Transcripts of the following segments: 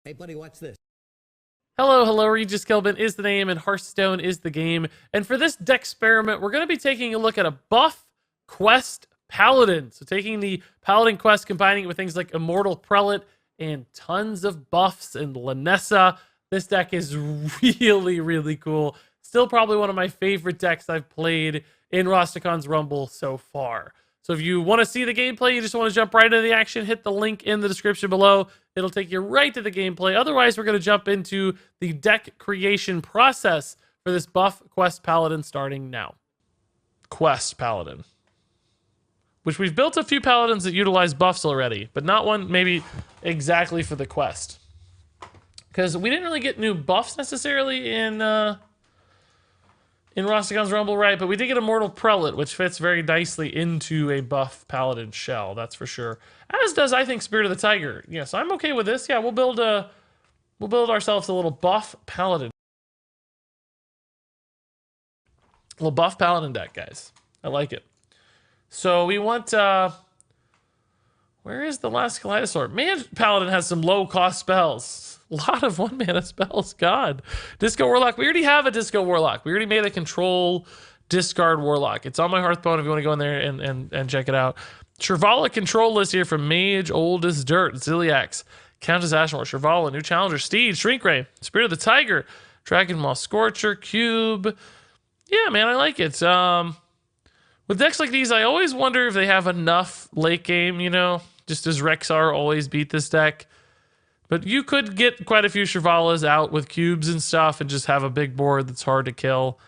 Hey, buddy, watch this. Hello, Regis Kelvin is the name and Hearthstone is the game. And for this deck experiment, we're going to be taking a look at a buff quest Paladin. So taking the Paladin quest, combining it with things like Immortal Prelate and tons of buffs and Linessa. This deck is really cool. Still probably one of my favorite decks I've played in Rostacon's Rumble so far. So if you want to see the gameplay, you just want to jump right into the action, hit the link in the description below. It'll take you right to the gameplay. Otherwise, we're going to jump into the deck creation process for this buff Quest Paladin starting now. Quest Paladin. Which we've built a few Paladins that utilize buffs already, but not one maybe exactly for the quest. Because we didn't really get new buffs necessarily in Rostacon's Rumble, right? But we did get Immortal Prelate, which fits very nicely into a buff Paladin shell, that's for sure. As does, I think, Spirit of the Tiger. Yeah, so I'm okay with this. Yeah, we'll build ourselves a little buff Paladin. A little buff Paladin deck, guys. I like it. So we want, where is the Last Kaleidosaur? Man, Paladin has some low-cost spells. A lot of one-mana spells, God. Disco Warlock, we already have a Disco Warlock. We already made a control discard Warlock. It's on my Hearthstone if you want to go in there and check it out. Shrivala control list here from Mage, Old as Dirt, Ziliax, Countess Ashmore, Shrivala, New Challenger, Steed, Shrinkray, Spirit of the Tiger, Dragon Maw, Scorcher, Cube. Yeah, man, I like it. With decks like these, I always wonder if they have enough late game, you know? Just as Rexar always beat this deck. But you could get quite a few Shrivalas out with cubes and stuff and just have a big board that's hard to kill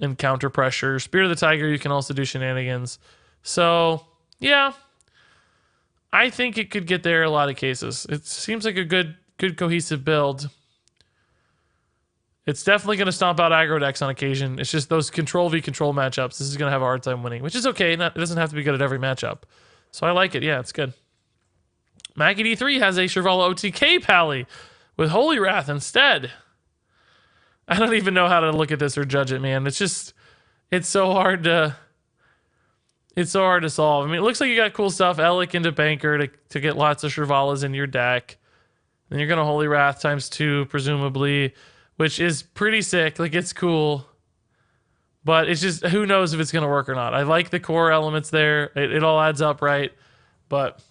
and counter pressure. Spirit of the Tiger, you can also do shenanigans. So, yeah. I think it could get there in a lot of cases. It seems like a good cohesive build. It's definitely going to stomp out aggro decks on occasion. It's just those control v control matchups. This is going to have a hard time winning, which is okay. It doesn't have to be good at every matchup. So I like it. Yeah, it's good. Mackie D3 has a Shrivala OTK Pally with Holy Wrath instead. I don't even know how to look at this or judge it, man. It's so hard to solve. I mean, it looks like you got cool stuff. Elic into Banker to get lots of Shrivalas in your deck. Then you're going to Holy Wrath ×2, presumably, which is pretty sick. Like, it's cool. But it's just, who knows if it's going to work or not. I like the core elements there. It all adds up, right? But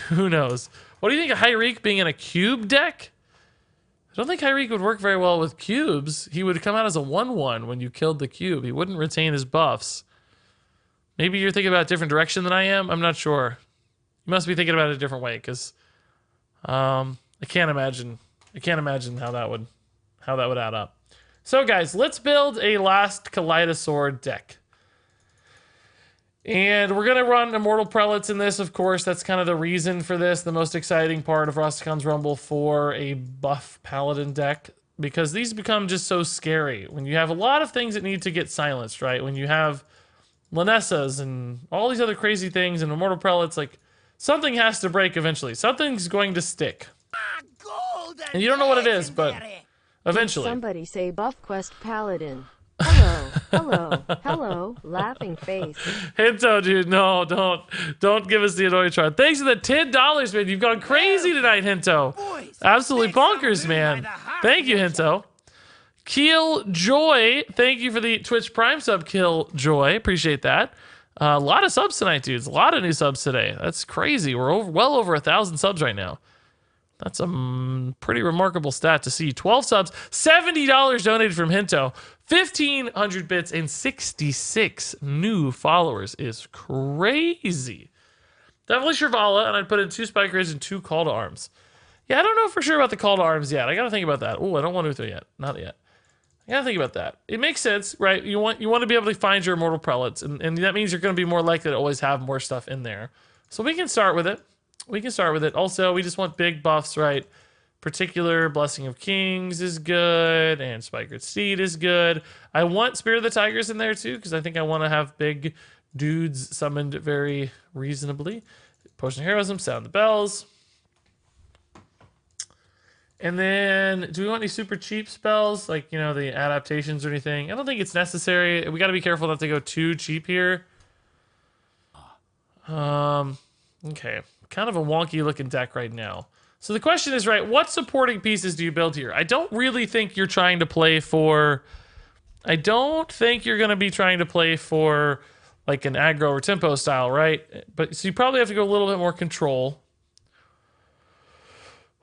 who knows? What do you think of Hyreek being in a cube deck? I don't think Hyreek would work very well with cubes. He would come out as a 1/1 when you killed the cube. He wouldn't retain his buffs. Maybe you're thinking about a different direction than I am. I'm not sure. You must be thinking about it a different way, because I can't imagine how that would add up. So guys, let's build a Last Kaleidosaur deck. And we're going to run Immortal Prelates in this, of course. That's kind of the reason for this, the most exciting part of Rostacon's Rumble for a buff Paladin deck. Because these become just so scary. When you have a lot of things that need to get silenced, right? When you have Linessas and all these other crazy things and Immortal Prelates, like, something has to break eventually. Something's going to stick. And you don't know what it is, but eventually. Somebody say buff quest Paladin. Hello, laughing face. Hinto, dude, no, don't give us the Annoytron. Thanks for the $10, man. You've gone crazy tonight, Hinto. Absolutely bonkers, man. Thank you, Hinto. Killjoy, thank you for the Twitch Prime sub, Killjoy. Appreciate that. A lot of subs tonight, dudes. A lot of new subs today. That's crazy. We're well over 1,000 subs right now. That's a pretty remarkable stat to see. 12 subs, $70 donated from Hinto, 1,500 bits, and 66 new followers is crazy. Definitely Shrivala, and I'd put in 2 Spike Rays and 2 Call to Arms. Yeah, I don't know for sure about the Call to Arms yet. I gotta think about that. Oh, I don't want Uther yet. Not yet. I gotta think about that. It makes sense, right? You want to be able to find your Immortal Prelates, and that means you're going to be more likely to always have more stuff in there. So we can start with it. Also, we just want big buffs, right? Particular Blessing of Kings is good, and Spikered Steed is good. I want Spirit of the Tigers in there too, because I think I want to have big dudes summoned very reasonably. Potion of Heroism, Sound the Bells. And then, do we want any super cheap spells? Like, you know, the adaptations or anything? I don't think it's necessary. We got to be careful not to go too cheap here. Okay. Kind of a wonky looking deck right now. So the question is, right, what supporting pieces do you build here? I don't really think you're trying to play for... I don't think you're going to be trying to play for like an aggro or tempo style, right? But so you probably have to go a little bit more control,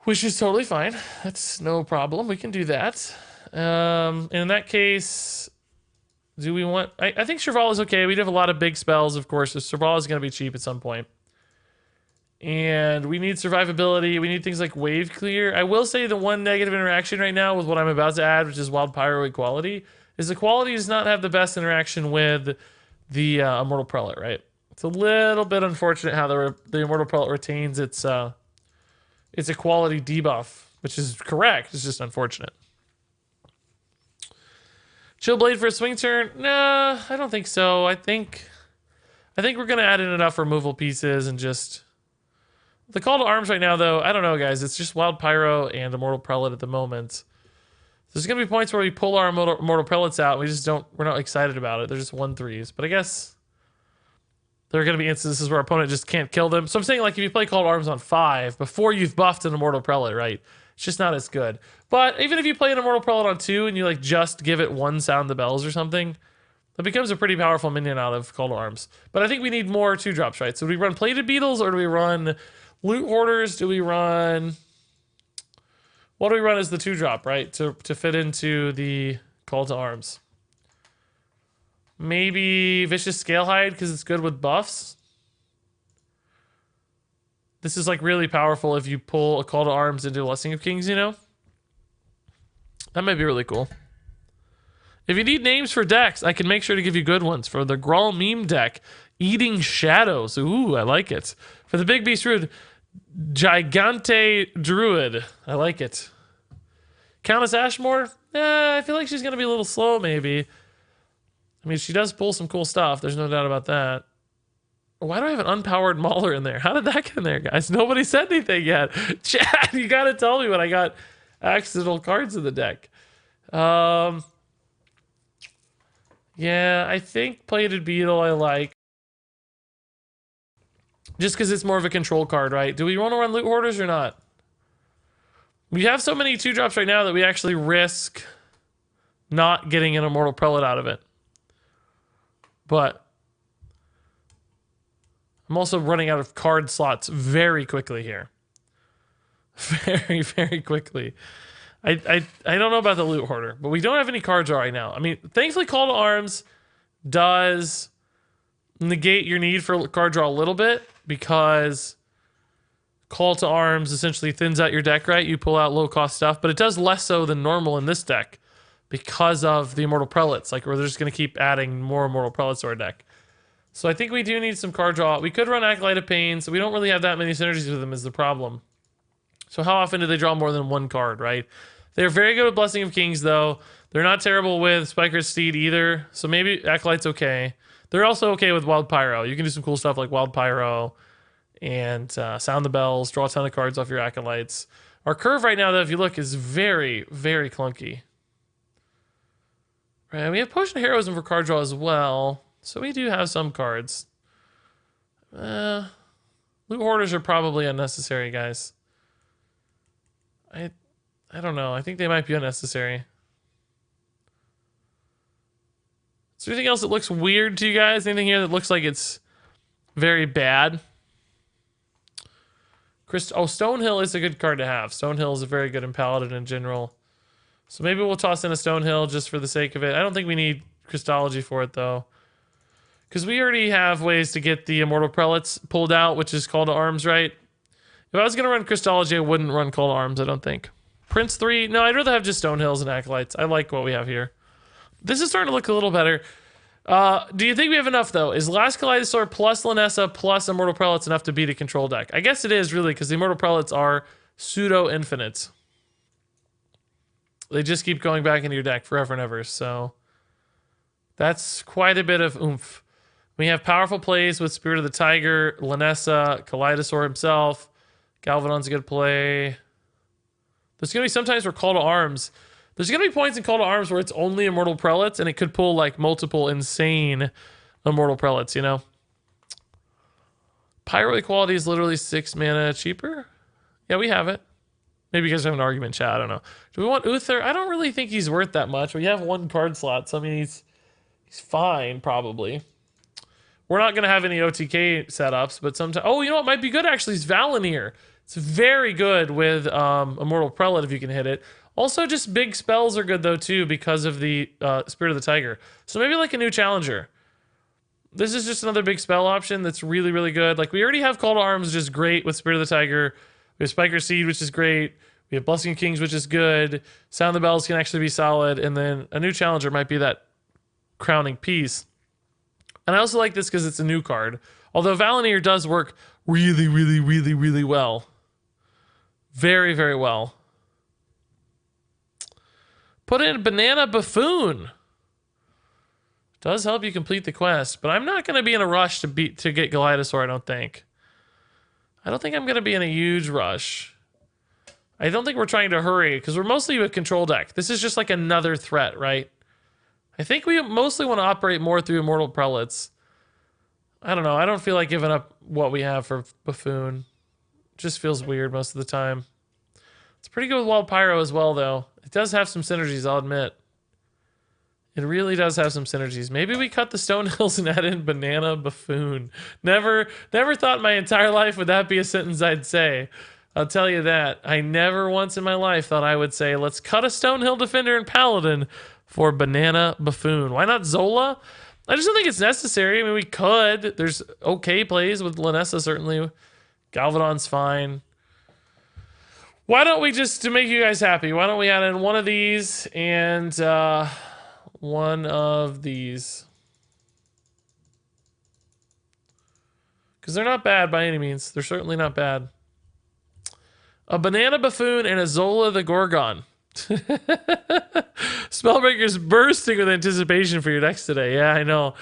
which is totally fine. That's no problem. We can do that. And in that case, do we want... I think Shrival is okay. We do have a lot of big spells, of course. So Shrival is going to be cheap at some point. And we need survivability. We need things like wave clear. I will say the one negative interaction right now with what I'm about to add, which is Wild Pyro equality, is the quality does not have the best interaction with the Immortal Prelate, right? It's a little bit unfortunate how the Immortal Prelate retains its equality debuff, which is correct. It's just unfortunate. Chill Blade for a swing turn? Nah, I don't think so. I think we're gonna add in enough removal pieces and just... The call to arms right now, though, I don't know, guys. It's just Wild Pyro and Immortal Prelate at the moment. There's going to be points where we pull our Immortal Prelates out. And we're not excited about it. They're just 1/3s. But I guess there are going to be instances where our opponent just can't kill them. So I'm saying, like, if you play Call to Arms on 5 before you've buffed an Immortal Prelate, right? It's just not as good. But even if you play an Immortal Prelate on 2 and you, like, just give it 1 Sound the Bells or something, that becomes a pretty powerful minion out of Call to Arms. But I think we need more 2-drops, right? So do we run Plated Beetles or do we run... Loot Hoarders, do we run... What do we run as the 2-drop, right? To fit into the Call to Arms. Maybe Vicious Scalehide, because it's good with buffs. This is, like, really powerful if you pull a Call to Arms into Blessing of Kings, you know? That might be really cool. If you need names for decks, I can make sure to give you good ones. For the Grawl meme deck, Eating Shadows. Ooh, I like it. For the Big Beast Druid, Gigante Druid. I like it. Countess Ashmore? I feel like she's going to be a little slow, maybe. I mean, she does pull some cool stuff. There's no doubt about that. Why do I have an unpowered Mauler in there? How did that get in there, guys? Nobody said anything yet. Chad, you got to tell me when I got accidental cards in the deck. Yeah, I think Plated Beetle I like. Just because it's more of a control card, right? Do we want to run Loot Hoarders or not? We have so many 2-drops right now that we actually risk not getting an Immortal Prelate out of it. But I'm also running out of card slots very quickly here. Very, very quickly. I don't know about the Loot Hoarder, but we don't have any card draw right now. I mean, thankfully Call to Arms does negate your need for card draw a little bit, because Call to Arms essentially thins out your deck, right? You pull out low-cost stuff, but it does less so than normal in this deck because of the Immortal Prelates. Like, we're just going to keep adding more Immortal Prelates to our deck. So I think we do need some card draw. We could run Acolyte of Pain, so we don't really have that many synergies with them is the problem. So how often do they draw more than one card, right? They're very good with Blessing of Kings, though. They're not terrible with Spiker's Steed either, so maybe Acolyte's okay. They're also okay with Wild Pyro. You can do some cool stuff like Wild Pyro and Sound the Bells, draw a ton of cards off your Acolytes. Our curve right now, though, if you look, is very, very clunky. Right, we have Potion of Heroism for card draw as well, so we do have some cards. Loot Hoarders are probably unnecessary, guys. I don't know. I think they might be unnecessary. Is there anything else that looks weird to you guys? Anything here that looks like it's very bad? Stonehill is a good card to have. Stonehill is a very good in Paladin in general. So maybe we'll toss in a Stonehill just for the sake of it. I don't think we need Crystology for it, though. Because we already have ways to get the Immortal Prelates pulled out, which is Call to Arms, right? If I was going to run Crystology, I wouldn't run Call to Arms, I don't think. Prince 3? No, I'd rather have just Stonehills and Acolytes. I like what we have here. This is starting to look a little better. Do you think we have enough, though? Is Last Kaleidosaur plus Linessa plus Immortal Prelates enough to beat a control deck? I guess it is, really, because the Immortal Prelates are pseudo-infinite. They just keep going back into your deck forever and ever, so... That's quite a bit of oomph. We have powerful plays with Spirit of the Tiger, Linessa, Kaleidosaur himself. Galvadon's a good play. There's going to be sometimes where Call to Arms... There's going to be points in Call to Arms where it's only Immortal Prelates, and it could pull, like, multiple insane Immortal Prelates, you know? Pyro Equality is literally 6 mana cheaper? Yeah, we have it. Maybe you guys have an argument, chat. I don't know. Do we want Uther? I don't really think he's worth that much. We have one card slot, so I mean he's fine probably. We're not gonna have any OTK setups, but sometimes. Oh, you know what might be good actually is Valinir. It's very good with Immortal Prelate if you can hit it. Also, just big spells are good though too because of the Spirit of the Tiger. So maybe like a new challenger. This is just another big spell option that's really, really good. Like we already have Call to Arms, which is great with Spirit of the Tiger. We have Spiker Seed, which is great. We have Blessing of Kings, which is good. Sound the Bells can actually be solid. And then a new challenger might be that crowning piece. And I also like this because it's a new card. Although Valinir does work really, really, really, really well. Very, very well. Put in Banana Buffoon. Does help you complete the quest, but I'm not going to be in a rush to get Kaleidosaur, I don't think. I don't think I'm going to be in a huge rush. I don't think we're trying to hurry, because we're mostly a control deck. This is just like another threat, right? I think we mostly want to operate more through Immortal Prelates. I don't know. I don't feel like giving up what we have for Buffoon. It just feels weird most of the time. It's pretty good with Wild Pyro as well, though. It does have some synergies, I'll admit. It really does have some synergies. Maybe we cut the Stone Hills and add in Banana Buffoon. Never thought in my entire life would that be a sentence I'd say. I'll tell you that. I never once in my life thought I would say, let's cut a Stonehill Defender and Paladin for Banana Buffoon. Why not Zola? I just don't think it's necessary. I mean, we could. There's okay plays with Linessa, certainly. Galvadon's fine. Why don't we just, to make you guys happy, why don't we add in one of these and one of these? Because they're not bad by any means. They're certainly not bad. A Banana Buffoon and a Zola the Gorgon. Spellbreaker's bursting with anticipation for your decks today. Yeah, I know.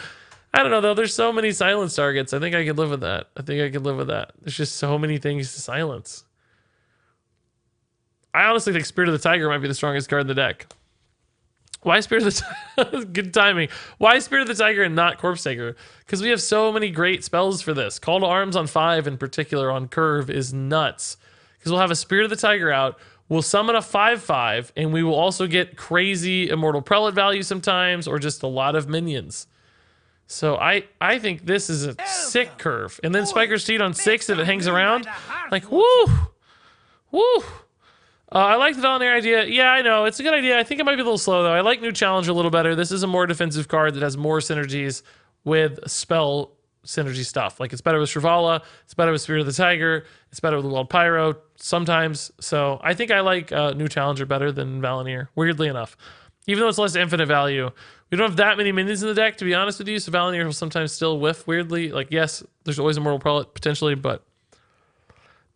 I don't know, though. There's so many silence targets. I think I could live with that. There's just so many things to silence. I honestly think Spirit of the Tiger might be the strongest card in the deck. Why Spirit of the Tiger? Good timing. Why Spirit of the Tiger and not Corpse Taker? Because we have so many great spells for this. Call to Arms on 5 in particular on curve is nuts. Because we'll have a Spirit of the Tiger out. We'll summon a 5/5, and we will also get crazy Immortal Prelate value sometimes, or just a lot of minions. So I think this is a sick curve. And then Spiker's Seed on 6 if it hangs around. Like, woo! Woo! I like the Valinir idea. Yeah, I know. It's a good idea. I think it might be a little slow, though. I like New Challenger a little better. This is a more defensive card that has more synergies with spell synergy stuff. Like, it's better with Shrivala. It's better with Spirit of the Tiger. It's better with Wild Pyro sometimes. So I think I like New Challenger better than Valinir, weirdly enough. Even though it's less infinite value. We don't have that many minions in the deck, to be honest with you, so Valinir will sometimes still whiff weirdly. Like, yes, there's always a Immortal Prelate, potentially, but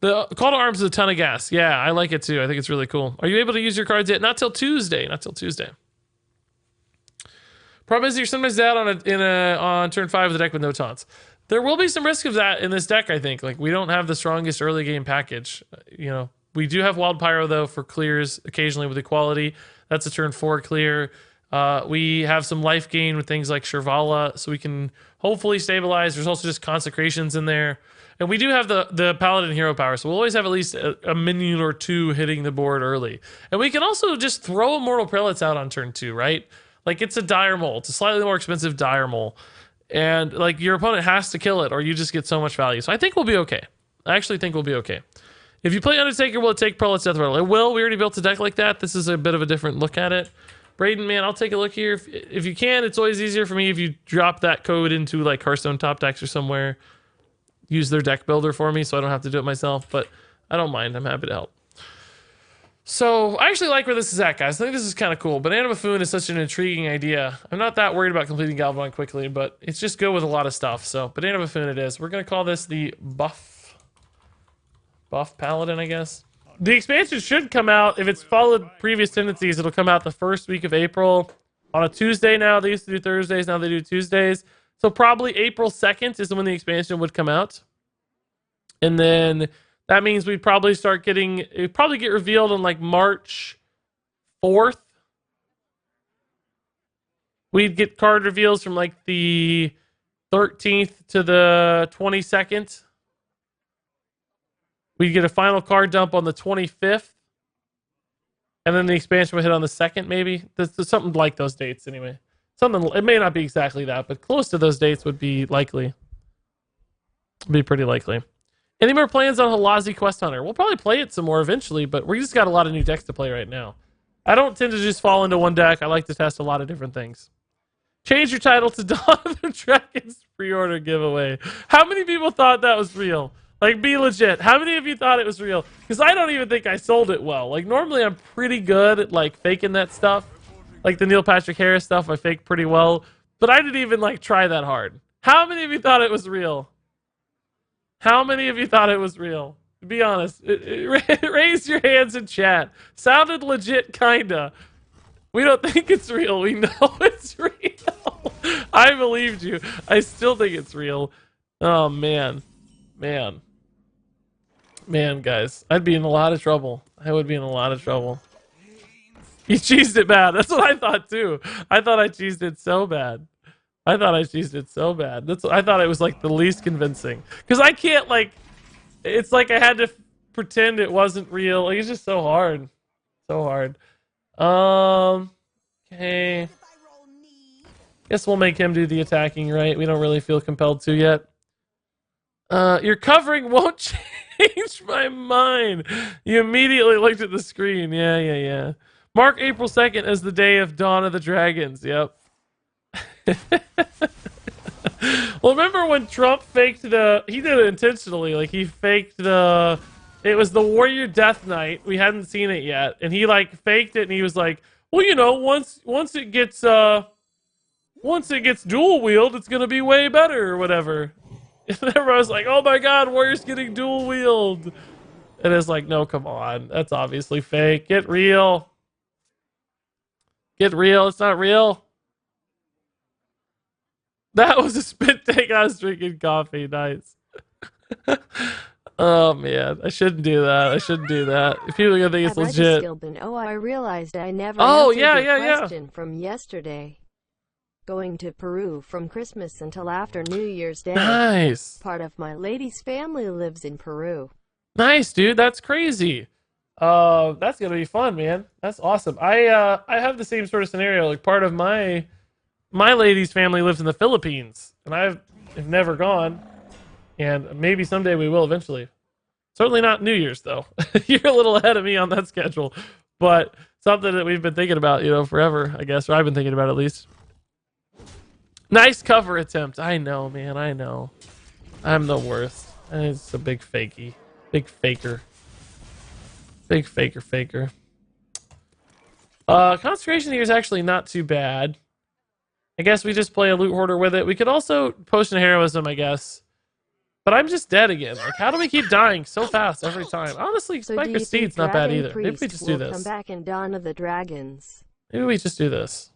the Call to Arms is a ton of gas. Yeah, I like it too. I think it's really cool. Are you able to use your cards yet? Not till Tuesday. Problem is you're sometimes out on turn 5 of the deck with no taunts. There will be some risk of that in this deck, I think. Like, we don't have the strongest early game package. You know, we do have Wild Pyro, though, for clears occasionally with Equality. That's a turn 4 clear. We have some life gain with things like Shrivala, so we can hopefully stabilize. There's also just Consecrations in there. And we do have the Paladin hero power, so we'll always have at least a minion or two hitting the board early. And we can also just throw Immortal Prelates out on turn 2, right? Like, it's a Dire Mole. It's a slightly more expensive Dire Mole. And, like, your opponent has to kill it, or you just get so much value. So I think we'll be okay. I actually think we'll be okay. If you play Undertaker, will it take Prelate's Death Rattle? It will. We already built a deck like that. This is a bit of a different look at it. Braden, man, I'll take a look here. If you can, it's always easier for me if you drop that code into, like, Hearthstone Top Decks or somewhere. Use their deck builder for me so I don't have to do it myself, but I don't mind. I'm happy to help. So I actually like where this is at, guys. I think this is kind of cool. Banana Buffoon is such an intriguing idea. I'm not that worried about completing Galvadon quickly, but it's just good with a lot of stuff. So Banana Buffoon it is. We're going to call this the Buff Paladin, I guess. The expansion should come out, if it's followed previous tendencies, it'll come out the first week of April on a Tuesday now. They used to do Thursdays, now they do Tuesdays. So probably April 2nd is when the expansion would come out. And then that means we'd probably start getting, it'd probably get revealed on like March 4th. We'd get card reveals from like the 13th to the 22nd. We'd get a final card dump on the 25th. and then the expansion would hit on the 2nd, maybe. There's something like those dates, anyway. Something, it may not be exactly that, but close to those dates would be likely. Be pretty likely. Any more plans on Halazi Quest Hunter? We'll probably play it some more eventually, but we just got a lot of new decks to play right now. I don't tend to just fall into one deck. I like to test a lot of different things. Change your title to Dawn of the Dragons pre-order giveaway. How many people thought that was real? Like, be legit. How many of you thought it was real? Because I don't even think I sold it well. Like, normally I'm pretty good at, like, faking that stuff. Like, the Neil Patrick Harris stuff, I fake pretty well. But I didn't even, like, try that hard. How many of you thought it was real? How many of you thought it was real? Be honest. Raise your hands in chat. Sounded legit, kinda. We don't think it's real. We know it's real. I believed you. I still think it's real. Oh, man. Man, guys. I'd be in a lot of trouble. I would be in a lot of trouble. You cheesed it bad. That's what I thought, too. I thought I cheesed it so bad. I thought it was, like, the least convincing. Because I can't, like... It's like I had to pretend it wasn't real. Like, it's just so hard. So hard. Okay. Guess we'll make him do the attacking, right? We don't really feel compelled to yet. Your covering won't change my mind. You immediately looked at the screen. Yeah. Mark April 2nd as the day of Dawn of the Dragons. Yep. Well, remember when Trump faked the... He did it intentionally. Like, he faked the... It was the Warrior Death Knight. We hadn't seen it yet. And he, like, faked it, and he was like, well, you know, once it gets dual wield, it's gonna be way better, or whatever. And everyone was like, oh my god, Warrior's getting dual wield. And it's like, no, come on. That's obviously fake. Get real. Get real. It's not real. That was a spit take. I was drinking coffee. Nice. Oh, man. I shouldn't do that. If people are going to think it's legit. Oh, I realized I never answered your question from yesterday. Going to Peru from Christmas until after New Year's Day. Nice. Part of my lady's family lives in Peru. Nice, dude. That's crazy. That's going to be fun, man. That's awesome. I have the same sort of scenario. Like, part of my lady's family lives in the Philippines, and I've never gone, and maybe someday we will eventually. Certainly not New Year's, though. You're a little ahead of me on that schedule, but something that we've been thinking about, forever, I guess, or I've been thinking about at least. Nice cover attempt. I know, man. I know. I'm the worst. It's a big fakey. Big faker. Big faker. Concentration here is actually not too bad. I guess we just play a loot hoarder with it. We could also potion heroism, I guess. But I'm just dead again. Like, how do we keep dying so fast every time? Honestly, Spike of Steed's not bad either. Maybe we just do this. Come back in Dawn of the Dragons. Maybe we just do this.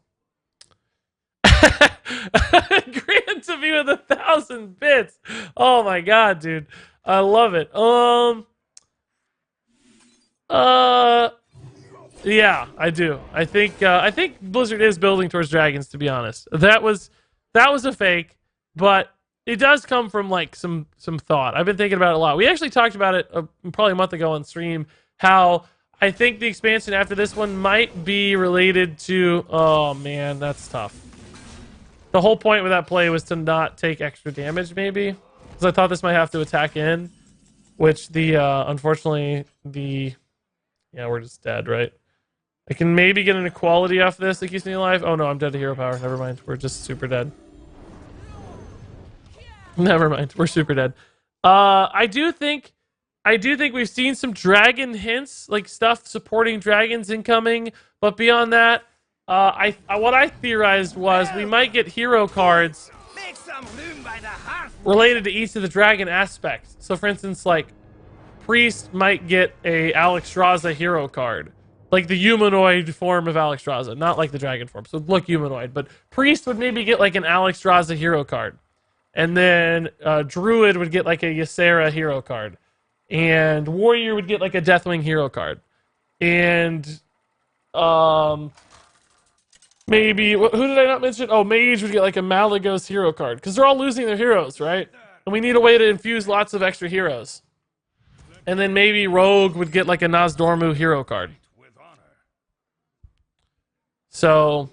Grant to me with 1,000 bits. Oh my god, dude. I love it. Yeah, I do. I think Blizzard is building towards dragons, to be honest. That was a fake, but it does come from like some thought. I've been thinking about it a lot. We actually talked about it probably a month ago on stream, how I think the expansion after this one might be related to... Oh man, that's tough. The whole point with that play was to not take extra damage, maybe, because I thought this might have to attack in, which unfortunately yeah, we're just dead, right? I can maybe get an equality off this that keeps me alive. Oh no, I'm dead to hero power. Never mind. We're just super dead. Never mind. We're super dead. I do think we've seen some dragon hints, like stuff supporting dragons incoming. But beyond that, what I theorized was we might get hero cards related to each of the dragon aspects. So, for instance, like Priest might get a Alexstrasza hero card, like the humanoid form of Alexstrasza, not like the dragon form. So look humanoid, but Priest would maybe get like an Alexstrasza hero card, and then Druid would get like a Ysera hero card, and Warrior would get like a Deathwing hero card, and maybe who did I not mention? Oh, Mage would get like a Malagos hero card, because they're all losing their heroes, right? And we need a way to infuse lots of extra heroes. And then maybe Rogue would get like a Nozdormu hero card. So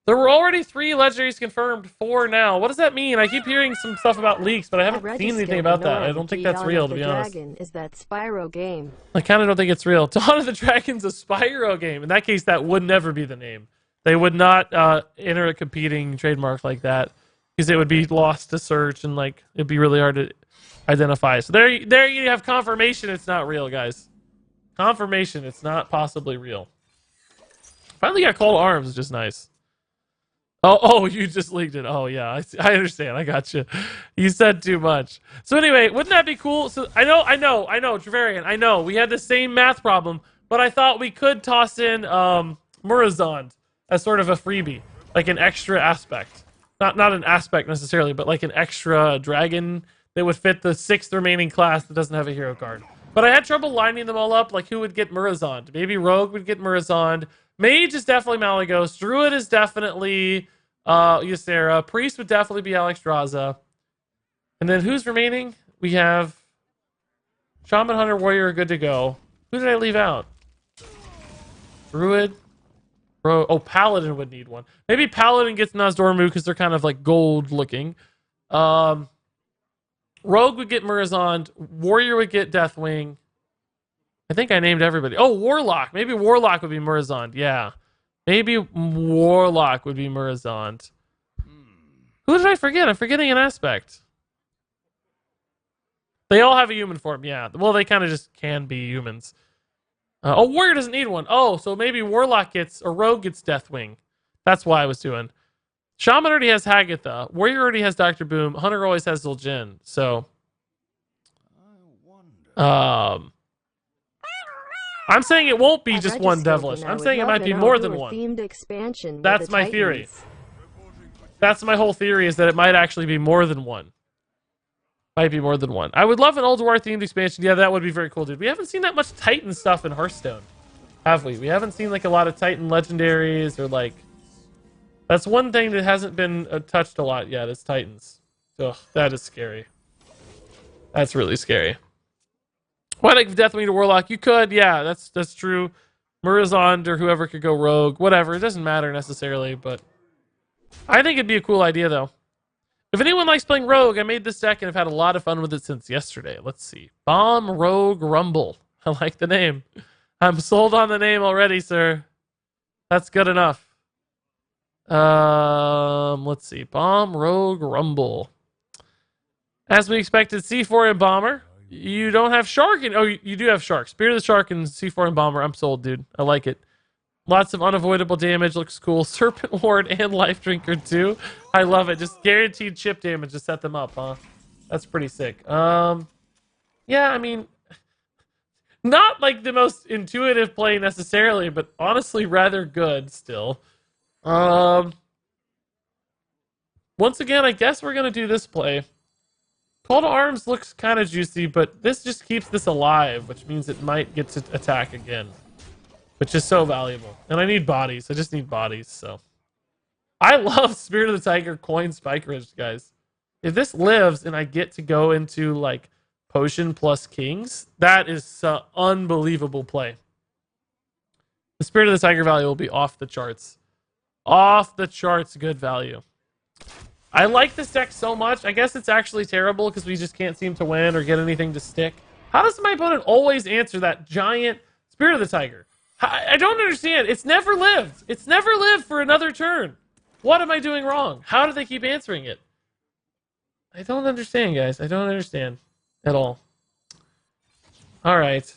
there were already 3 legendaries confirmed, 4 now. What does that mean? I keep hearing some stuff about leaks, but I haven't seen anything about that. I don't think that's real, to be honest. Dragon is that Spyro game. I kind of don't think it's real. Dawn of the Dragon's a Spyro game. In that case, that would never be the name. They would not enter a competing trademark like that because it would be lost to search and like it'd be really hard to identify. So there you have confirmation it's not real, guys. Confirmation it's not possibly real. Finally got Call to Arms, which is nice. Oh, you just leaked it. Oh, yeah, I understand. I got you. You said too much. So anyway, wouldn't that be cool? So I know, Trevarian, I know. We had the same math problem, but I thought we could toss in Murazond as sort of a freebie, like an extra aspect. Not an aspect necessarily, but like an extra dragon that would fit the 6th remaining class that doesn't have a hero card. But I had trouble lining them all up, like who would get Murazond. Maybe Rogue would get Murazond. Mage is definitely Malagos. Druid is definitely Ysera. Priest would definitely be Alexstrasza. And then who's remaining? We have Shaman, Hunter, Warrior are good to go. Who did I leave out? Druid. Oh, Paladin would need one. Maybe Paladin gets Nozdormu because they're kind of like gold looking. Rogue would get Murazond. Warrior would get Deathwing. I think I named everybody. Oh, Warlock. Maybe Warlock would be Murazond. Yeah. Maybe Warlock would be Murazond. Who did I forget? I'm forgetting an aspect. They all have a human form. Yeah. Well, they kind of just can be humans. Warrior doesn't need one. Oh, so maybe Warlock gets, or Rogue gets Deathwing. That's why I was doing. Shaman already has Hagatha. Warrior already has Dr. Boom. Hunter always has Zul'jin. So, I'm saying it won't be just one Devilish. I'm saying it might be more than one. Themed expansion. That's my theory. That's my whole theory, is that it might actually be more than one. Might be more than one. I would love an Old War themed expansion. Yeah, that would be very cool, dude. We haven't seen that much Titan stuff in Hearthstone, have we? We haven't seen like a lot of Titan legendaries or like... That's one thing that hasn't been touched a lot yet, is Titans. Ugh, that is scary. That's really scary. Why not give Deathwing to Warlock? You could, yeah, that's true. Murazond or whoever could go Rogue, whatever. It doesn't matter necessarily, but I think it'd be a cool idea, though. If anyone likes playing Rogue, I made this deck and I've had a lot of fun with it since yesterday. Let's see. Bomb Rogue Rumble. I like the name. I'm sold on the name already, sir. That's good enough. Let's see. Bomb Rogue Rumble. As we expected, C4 and Bomber. You don't have Shark and... Oh, you do have Shark. Spirit of the Shark and C4 and Bomber. I'm sold, dude. I like it. Lots of unavoidable damage. Looks cool. Serpent Ward and Life Drinker, too. I love it. Just guaranteed chip damage to set them up, huh? That's pretty sick. Yeah, I mean... Not like the most intuitive play necessarily, but honestly rather good still. Once again, I guess we're going to do this play. Call to Arms looks kind of juicy, but this just keeps this alive, which means it might get to attack again. Which is so valuable. And I need bodies. I just need bodies, so. I love Spirit of the Tiger Coin Spike Ridge, guys. If this lives and I get to go into, like, Potion plus Kings, that is an unbelievable play. The Spirit of the Tiger value will be off the charts. Off the charts good value. I like this deck so much. I guess it's actually terrible because we just can't seem to win or get anything to stick. How does my opponent always answer that giant Spirit of the Tiger? I don't understand. It's never lived. It's never lived for another turn. What am I doing wrong? How do they keep answering it? I don't understand, guys. I don't understand at all. All right.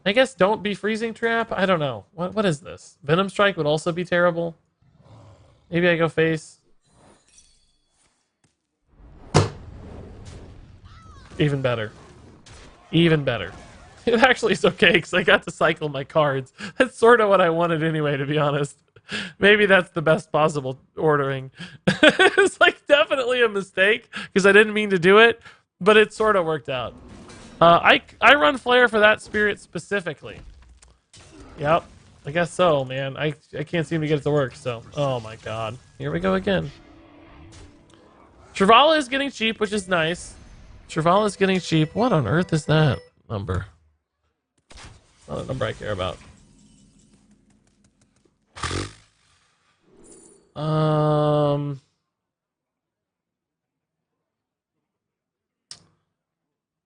I guess don't be Freezing Trap. I don't know. What is this? Venom Strike would also be terrible. Maybe I go face. Even better. Even better. It actually is okay because I got to cycle my cards. That's sort of what I wanted anyway, to be honest. Maybe that's the best possible ordering. It's like definitely a mistake because I didn't mean to do it, but it sort of worked out. I run Flare for that spirit specifically. Yep. I guess so, man. I can't seem to get it to work, so... Oh my god. Here we go again. Shrivala is getting cheap, which is nice. Shrivala is getting cheap. What on earth is that number? Not a number I care about.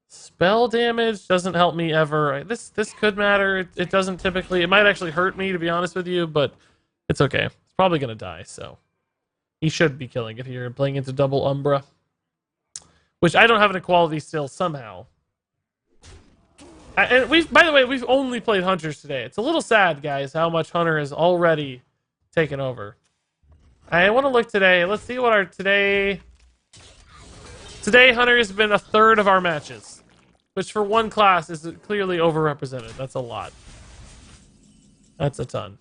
Spell damage doesn't help me ever. This could matter. It doesn't typically. It might actually hurt me, to be honest with you, but it's okay. It's probably gonna die, so he should be killing it here, playing into double Umbra, which I don't have an equality still somehow. And by the way, we've only played Hunters today. It's a little sad, guys, how much Hunter has already taken over. I want to look today. Let's see what our today Hunter has been a third of our matches, which for one class is clearly overrepresented. That's a lot. That's a ton.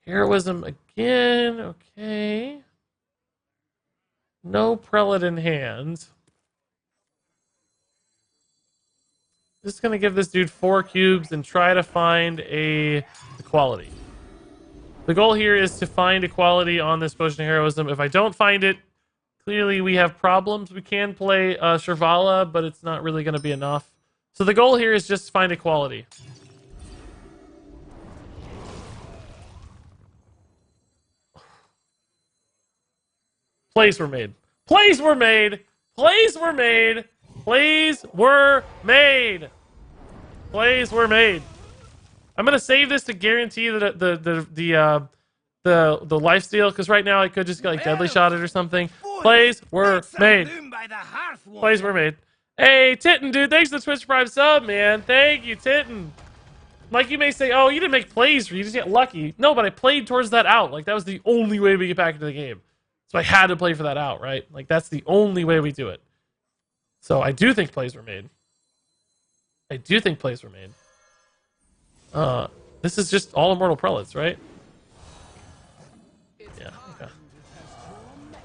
Heroism again. Okay. No Prelate in hand. Just gonna give this dude 4 cubes and try to find a equality. The goal here is to find equality on this potion of heroism. If I don't find it, clearly we have problems. We can play Shirvala, but it's not really going to be enough. So the goal here is just to find equality. Plays were made. Plays were made. Plays were made. Plays were made. Plays were made. I'm gonna save this to guarantee that the lifesteal, because right now I could just get like deadly shot it or something. Plays were made. Plays were made. Hey, Titten, dude, thanks for the Twitch Prime sub, man. Thank you, Titten. Like, you may say, oh, you didn't make plays, you just get lucky. No, but I played towards that out. Like, that was the only way we get back into the game. So I had to play for that out, right? Like, that's the only way we do it. So I do think plays were made. I do think plays were made. This is just all Immortal Prelates, right? Yeah, okay.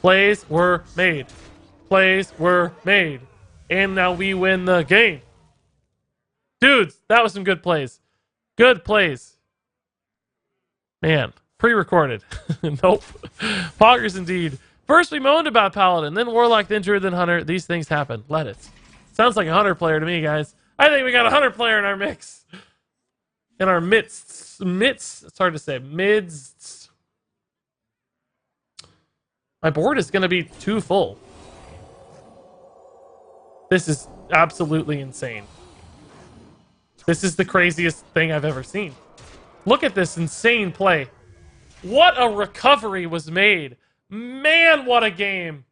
Plays were made. Plays were made. And now we win the game. Dudes, that was some good plays. Good plays. Man, pre-recorded. Nope. Poggers indeed. First we moaned about Paladin, then Warlock, then Druid, then Hunter. These things happen. Let it. Sounds like a Hunter player to me, guys. I think we got a Hunter player in our mix. In our midst. It's hard to say. Midst. My board is going to be too full. This is absolutely insane. This is the craziest thing I've ever seen. Look at this insane play. What a recovery was made. Man, what a game.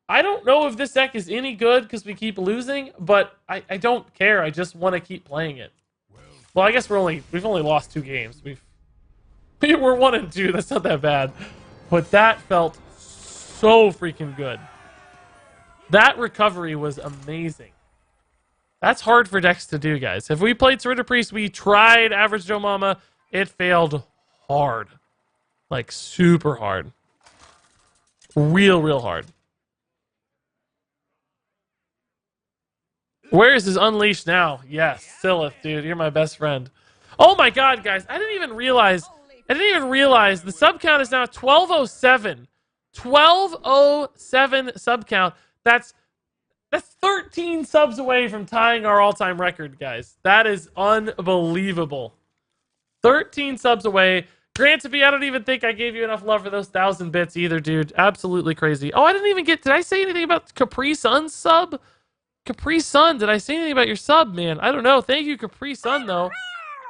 I don't know if this deck is any good because we keep losing, but I don't care. I just want to keep playing it. Well, I guess we've only lost 2 games. We're 1-2. That's not that bad. But that felt so freaking good. That recovery was amazing. That's hard for decks to do, guys. If we played Surrender Priest, we tried Average Joe Mama. It failed hard. Like, super hard. Real hard. Where is his Unleashed now? Yes, Silith, dude. You're my best friend. Oh my god, guys. I didn't even realize the sub count is now 1207. 1207 sub count. That's 13 subs away from tying our all-time record, guys. That is unbelievable. 13 subs away. Grant, to be, I don't even think I gave you enough love for those 1,000 bits either, dude. Absolutely crazy. Oh, I didn't even get... Did I say anything about Capri Sun's sub? Capri Sun, did I say anything about your sub, man? I don't know. Thank you, Capri Sun, though.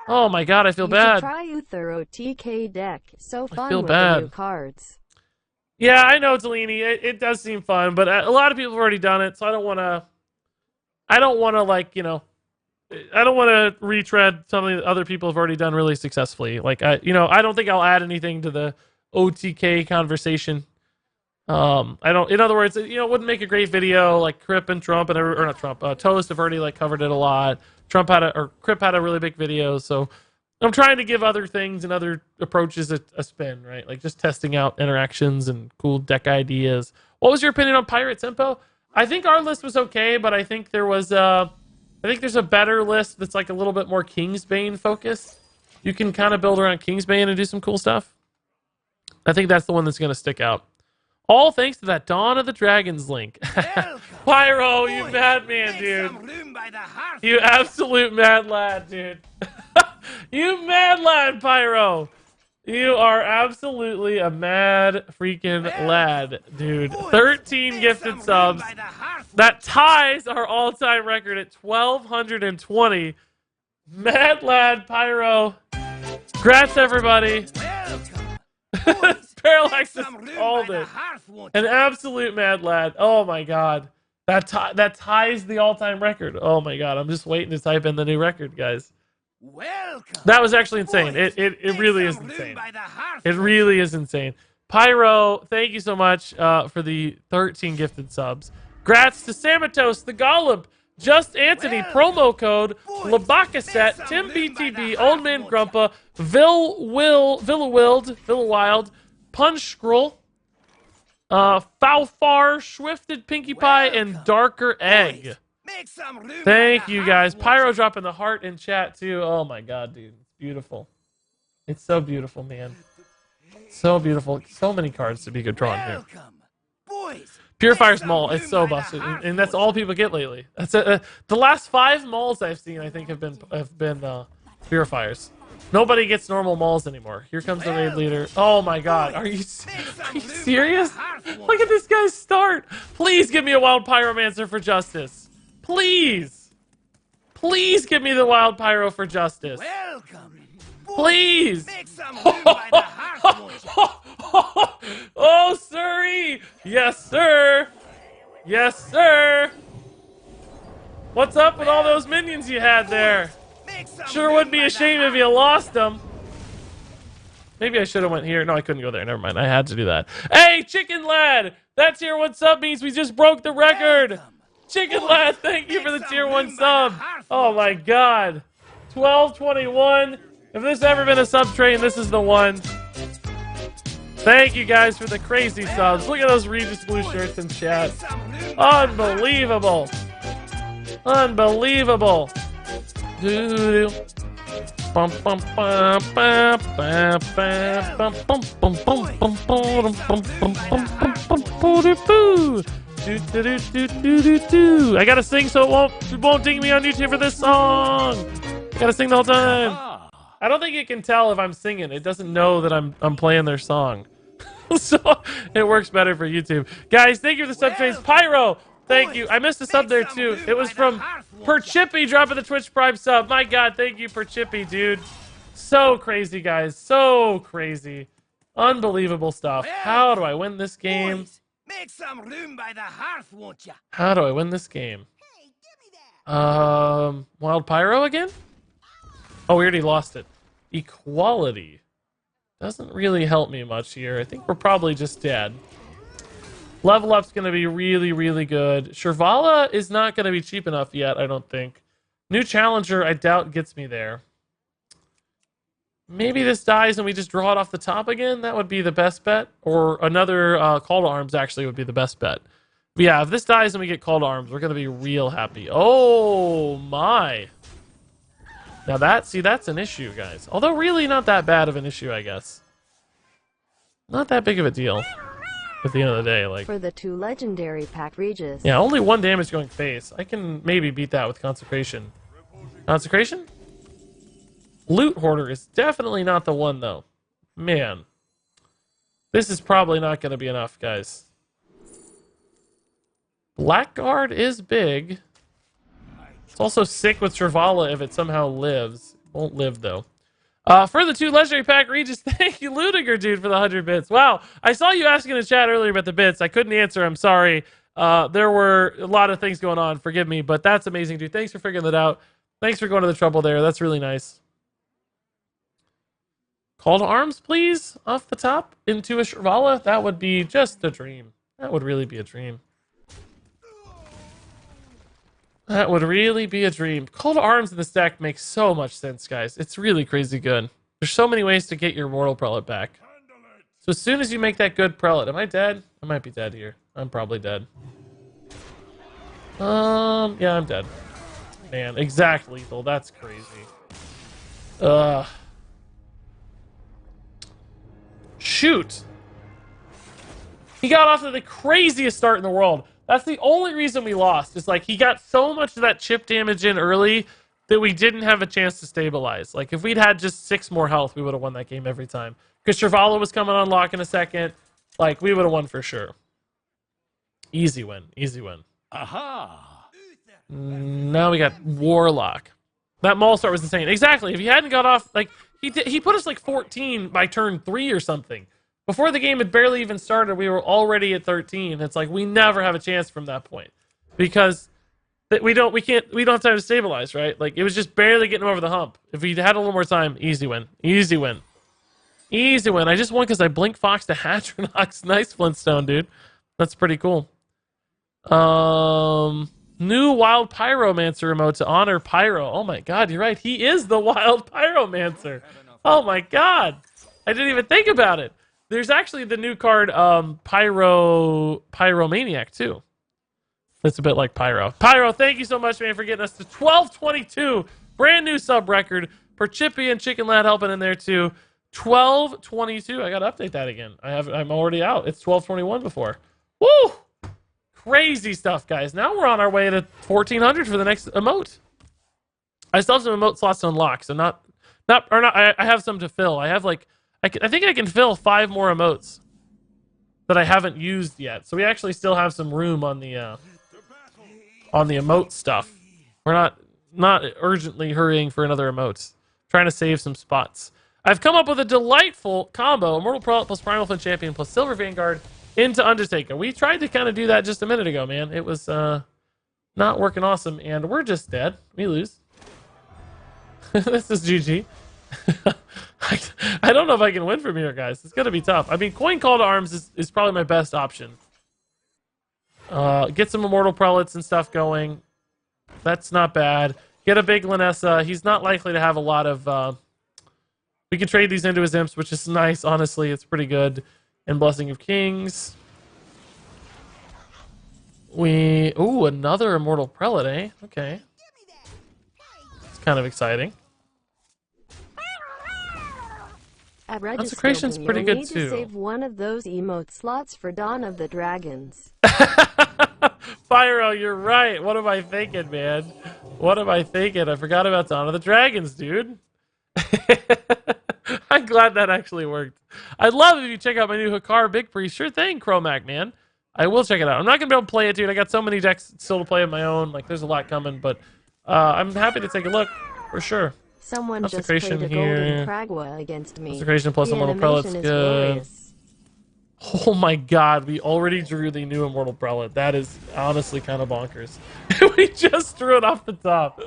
Oh my god, I feel bad. Try Uthero TK deck. So fun I feel with bad. the new cards. Yeah, I know, Delini. It does seem fun, but a lot of people have already done it, so I don't want to, like, you know, I don't want to retread something that other people have already done really successfully. Like, I don't think I'll add anything to the OTK conversation. I don't. In other words, it wouldn't make a great video. Like Crip and Trump or not Trump. Toast have already like covered it a lot. Crip had a really big video. So I'm trying to give other things and other approaches a spin, right? Like just testing out interactions and cool deck ideas. What was your opinion on Pirate Tempo? I think our list was okay, but I think there's a better list that's like a little bit more Kingsbane focused. You can kind of build around Kingsbane and do some cool stuff. I think that's the one that's going to stick out. All thanks to that Dawn of the Dragons link. Pyro, you madman, dude. You absolute mad lad, dude. You mad lad, Pyro. You are absolutely a mad freaking lad, dude. 13 gifted subs. That ties our all-time record at 1,220. Mad lad, Pyro. Congrats, everybody. Parallax just called it. An absolute mad lad. Oh my god. That ties the all-time record. Oh my god. I'm just waiting to type in the new record, guys. That was actually insane. It really is insane. It really is insane. Pyro, thank you so much for the 13 gifted subs. Grats to Samatos, the Golub, Just Anthony, promo code, Labacaset, Tim BTB, Old Man Grumpa, Villawild, Punch Scroll, Falfar, Swifted Pinkie Pie, and Darker Egg. Thank you guys. Pyro dropping the heart in chat too. Oh my god, dude. It's beautiful. It's so beautiful, man. So beautiful. So many cards to be good drawn here. Purifier's Maul. It's so busted, and that's all people get lately. That's the last 5 Mauls I've seen. I think have been Purifiers. Nobody gets normal Mauls anymore. Here comes the raid leader. Oh my god. Are you serious? Look at this guy's start. Please give me a Wild Pyromancer for justice. Please. Please give me the Wild Pyro for justice. Please. Oh, sirree. Yes, sir. Yes, sir. What's up with all those minions you had there? Sure would be a shame if you lost them. Maybe I should have went here. No, I couldn't go there. Never mind. I had to do that. Hey, Chicken Lad. That tier 1 sub means we just broke the record. Chicken Lad, thank you for the tier 1 sub. Oh my god. 1221. If there's ever been a sub train, this is the one. Thank you guys for the crazy subs. Look at those Regis blue shirts in chat. Unbelievable. Unbelievable. Dude. Bum bum bum bum bum bum bum bum bum bum bum. I gotta sing so it won't ding me on YouTube for this song. I gotta sing the whole time. I don't think it can tell if I'm singing. It doesn't know that I'm playing their song. So it works better for YouTube. Guys, thank you for the sub trains. Pyro, thank you. I missed a sub there too. It was from Perchippy dropping the Twitch Prime sub. My god, thank you, Perchippy, dude. So crazy, guys. So crazy. Unbelievable stuff. How do I win this game? Make some room by the hearth, won't you? How do I win this game? Hey, give me that. Wild Pyro again? Oh, we already lost it. Equality. Doesn't really help me much here. I think we're probably just dead. Level up's going to be really, really good. Shirvala is not going to be cheap enough yet, I don't think. New Challenger, I doubt gets me there. Maybe this dies and we just draw it off the top again. That would be the best bet. Or another Call to Arms actually would be the best bet. But yeah, if this dies and we get Call to Arms, we're going to be real happy. Oh, my. Now that's an issue, guys. Although really not that bad of an issue, I guess. Not that big of a deal. At the end of the day, like... For the 2 legendary pack Regis. Yeah, only 1 damage going face. I can maybe beat that with Consecration. Consecration? Loot Hoarder is definitely not the one, though. Man. This is probably not going to be enough, guys. Blackguard is big. It's also sick with Shirvala if it somehow lives. It won't live, though. For the 2 legendary pack Regis, thank you, Ludiger, dude, for the 100 bits. Wow, I saw you asking in the chat earlier about the bits. I couldn't answer. I'm sorry. There were a lot of things going on. Forgive me, but that's amazing, dude. Thanks for figuring that out. Thanks for going to the trouble there. That's really nice. Call to Arms, please, off the top into a Shirvala. That would be just a dream. That would really be a dream. That would really be a dream. Call to Arms in this deck makes so much sense, guys. It's really crazy good. There's so many ways to get your Immortal Prelate back. So as soon as you make that good Prelate... Am I dead? I might be dead here. I'm probably dead. Yeah, I'm dead. Man, exact lethal. That's crazy. Shoot! He got off to the craziest start in the world. That's the only reason we lost. It's like he got so much of that chip damage in early that we didn't have a chance to stabilize. Like if we'd had just 6 more health, we would have won that game every time. Because Shrivala was coming on lock in a second. Like, we would have won for sure. Easy win. Easy win. Aha! Now we got Warlock. That Maul start was insane. Exactly. If he hadn't got off, like, he put us like 14 by turn 3 or something. Before the game had barely even started, we were already at 13. It's like we never have a chance from that point. Because we don't have time to stabilize, right? Like, it was just barely getting over the hump. If we had a little more time, easy win. Easy win. Easy win. I just won because I Blink Fox to Hatronox. Nice Flintstone, dude. That's pretty cool. New Wild Pyromancer emote to honor Pyro. Oh my god, you're right. He is the Wild Pyromancer. Oh my god. I didn't even think about it. There's actually the new card, Pyromaniac, too. It's a bit like Pyro. Pyro, thank you so much, man, for getting us to 1222. Brand new sub record. Perchippy and Chicken Lad helping in there, too. 1222. I gotta update that again. I'm already out. It's 1221 before. Woo! Crazy stuff, guys. Now we're on our way to 1400 for the next emote. I still have some emote slots to unlock, so I have some to fill. I have like, I think I can fill 5 more emotes that I haven't used yet. So we actually still have some room on the emote stuff. We're not urgently hurrying for another emote. Trying to save some spots. I've come up with a delightful combo: Immortal Prelate plus Primal Flint Champion plus Silver Vanguard into Undertaker. We tried to kind of do that just a minute ago, man. It was not working awesome, and we're just dead. We lose. This is GG. I don't know if I can win from here, guys. It's going to be tough. I mean, Coin Call to Arms is probably my best option. Get some Immortal Prelates and stuff going. That's not bad. Get a big Linessa. He's not likely to have a lot of... we can trade these into his imps, which is nice, honestly. It's pretty good. And Blessing of Kings. Ooh, another Immortal Prelate, eh? Okay. It's kind of exciting. Consecration's pretty good, too. To save one of those emote slots for Dawn of the Dragons. Pyro, you're right. What am I thinking, man? What am I thinking? I forgot about Dawn of the Dragons, dude. I'm glad that actually worked. I'd love if you check out my new Hakar Big Priest. Sure thing, Chromac, man. I will check it out. I'm not going to be able to play it, dude. I got so many decks still to play of my own. Like, there's a lot coming, but I'm happy to take a look, for sure. Someone just played a golden Kragwa against me. Consecration plus Immortal Prelate's good. Glorious. Oh my god, we already drew the new Immortal Prelate. That is honestly kind of bonkers. We just drew it off the top.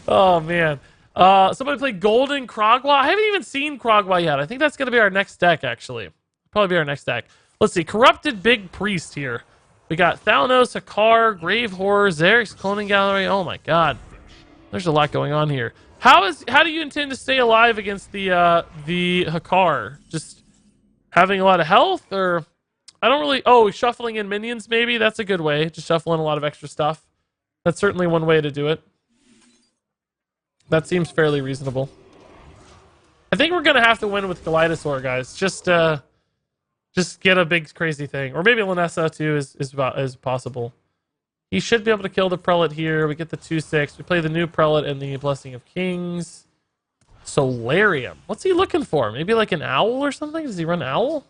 Oh man. Somebody played Golden Kragwa. I haven't even seen Kragwa yet. I think that's going to be our next deck, actually. Probably be our next deck. Let's see. Corrupted Big Priest here. We got Thalanos, Hakar, Grave Horror, Zarek's Cloning Gallery. Oh my god. There's a lot going on here. How do you intend to stay alive against the Hakar? Just having a lot of health, or I don't really. Oh, shuffling in minions maybe. That's a good way. Just shuffling a lot of extra stuff. That's certainly one way to do it. That seems fairly reasonable. I think we're gonna have to win with Kaleidosaur, guys. Just get a big crazy thing, or maybe Linessa too is possible. He should be able to kill the Prelate here. We get the 2/6. We play the new Prelate and the Blessing of Kings. Solarium. What's he looking for? Maybe like an owl or something? Does he run owl?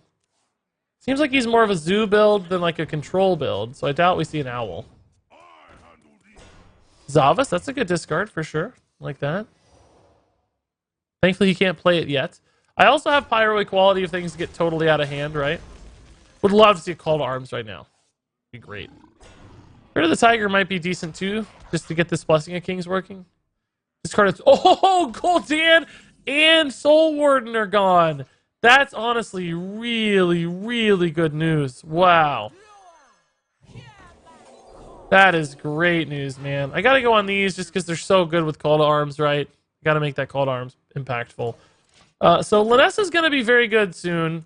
Seems like he's more of a zoo build than like a control build, so I doubt we see an owl. Zavas, that's a good discard for sure. Like that. Thankfully, he can't play it yet. I also have Pyro Equality if things get totally out of hand, right? Would love to see a Call to Arms right now. Be great. Rid of the Tiger might be decent too, just to get this Blessing of Kings working. This card is... Oh, Gul'dan and Soul Warden are gone. That's honestly really, really good news. Wow. That is great news, man. I gotta go on these just because they're so good with Call to Arms, right? Gotta make that Call to Arms impactful. So Linessa's gonna be very good soon.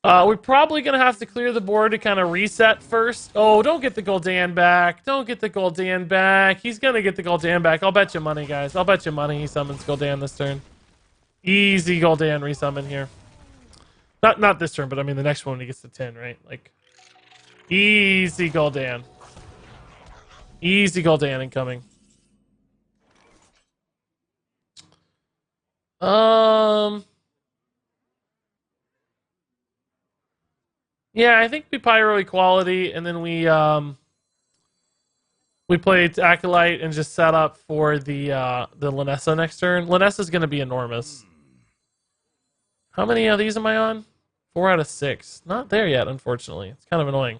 We're probably gonna have to clear the board to kind of reset first. Oh, don't get the Gul'dan back. Don't get the Gul'dan back. He's gonna get the Gul'dan back. I'll bet you money, guys. I'll bet you money he summons Gul'dan this turn. Easy Gul'dan resummon here. Not this turn, but I mean the next one when he gets to 10, right? Like, easy Gul'dan. Easy Gul'dan incoming. Yeah, I think we Pyro Equality, and then we played Acolyte and just set up for the Linessa next turn. Linessa's going to be enormous. How many of these am I on? 4 out of 6. Not there yet, unfortunately. It's kind of annoying.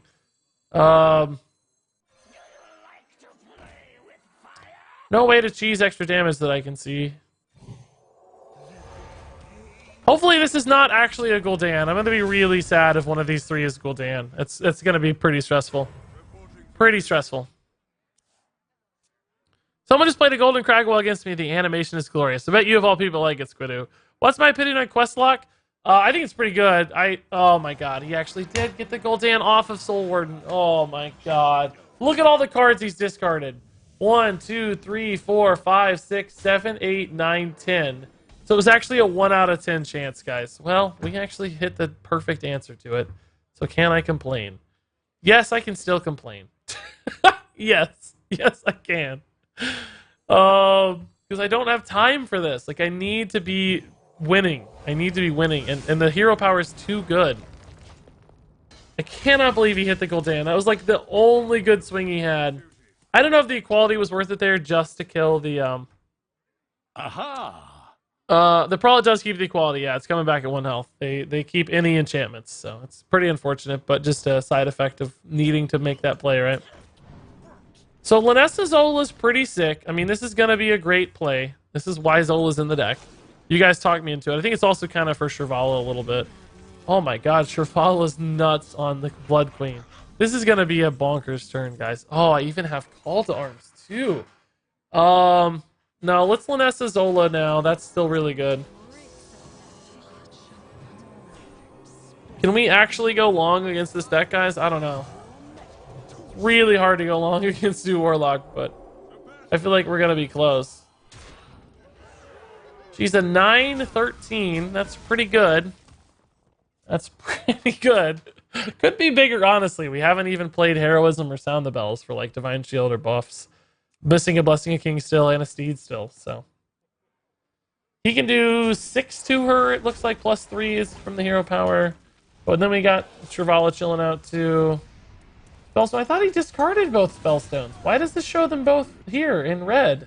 No way to cheese extra damage that I can see. Hopefully this is not actually a Gul'dan. I'm going to be really sad if one of these 3 is Gul'dan. It's going to be pretty stressful. Pretty stressful. Someone just played a Golden Cragwell against me. The animation is glorious. I bet you of all people like it, Squidoo. What's my opinion on Questlock? I think it's pretty good. Oh my god, he actually did get the Gul'dan off of Soul Warden. Oh my god. Look at all the cards he's discarded. 1, 2, 3, 4, 5, 6, 7, 8, 9, 10. So it was actually a 1 out of 10 chance, guys. Well, we actually hit the perfect answer to it. So can I complain? Yes, I can still complain. Yes. Yes, I can. Because I don't have time for this. Like, I need to be winning. I need to be winning. And the hero power is too good. I cannot believe he hit the Gul'dan. That was like the only good swing he had. I don't know if the equality was worth it there just to kill the the Prelate does keep the equality. Yeah, it's coming back at 1 health. They keep any enchantments, so it's pretty unfortunate, but just a side effect of needing to make that play, right? So Linessa Zola's pretty sick. I mean, this is going to be a great play. This is why Zola's in the deck. You guys talked me into it. I think it's also kind of for Shirvallah a little bit. Oh my god, Shirvallah's nuts on the Blood Queen. This is going to be a bonkers turn, guys. Oh, I even have Call to Arms, too. No, let's Linessa Zola now. That's still really good. Can we actually go long against this deck, guys? I don't know. Really hard to go long against Du Warlock, but I feel like we're going to be close. She's a 9-13. That's pretty good. That's pretty good. Could be bigger, honestly. We haven't even played Heroism or Sound the Bells for like Divine Shield or buffs. Missing a Blessing of King still and a Steed still, so. He can do 6 to her, it looks like, +3s from the hero power. But then we got Shirvallah chilling out too. Also, I thought he discarded both Spellstones. Why does this show them both here in red?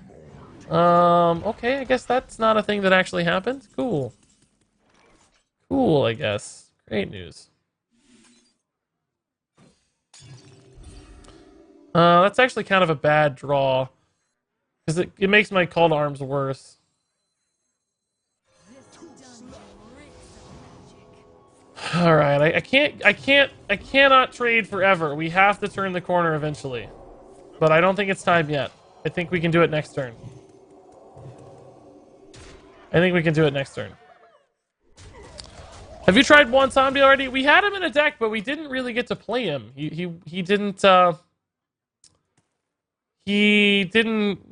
Okay, I guess that's not a thing that actually happens. Cool. Cool, I guess. Great news. That's actually kind of a bad draw. Because it makes my Call to Arms worse. Alright, I cannot trade forever. We have to turn the corner eventually. But I don't think it's time yet. I think we can do it next turn. I think we can do it next turn. Have you tried Bwansamdi already? We had him in a deck, but we didn't really get to play him. He didn't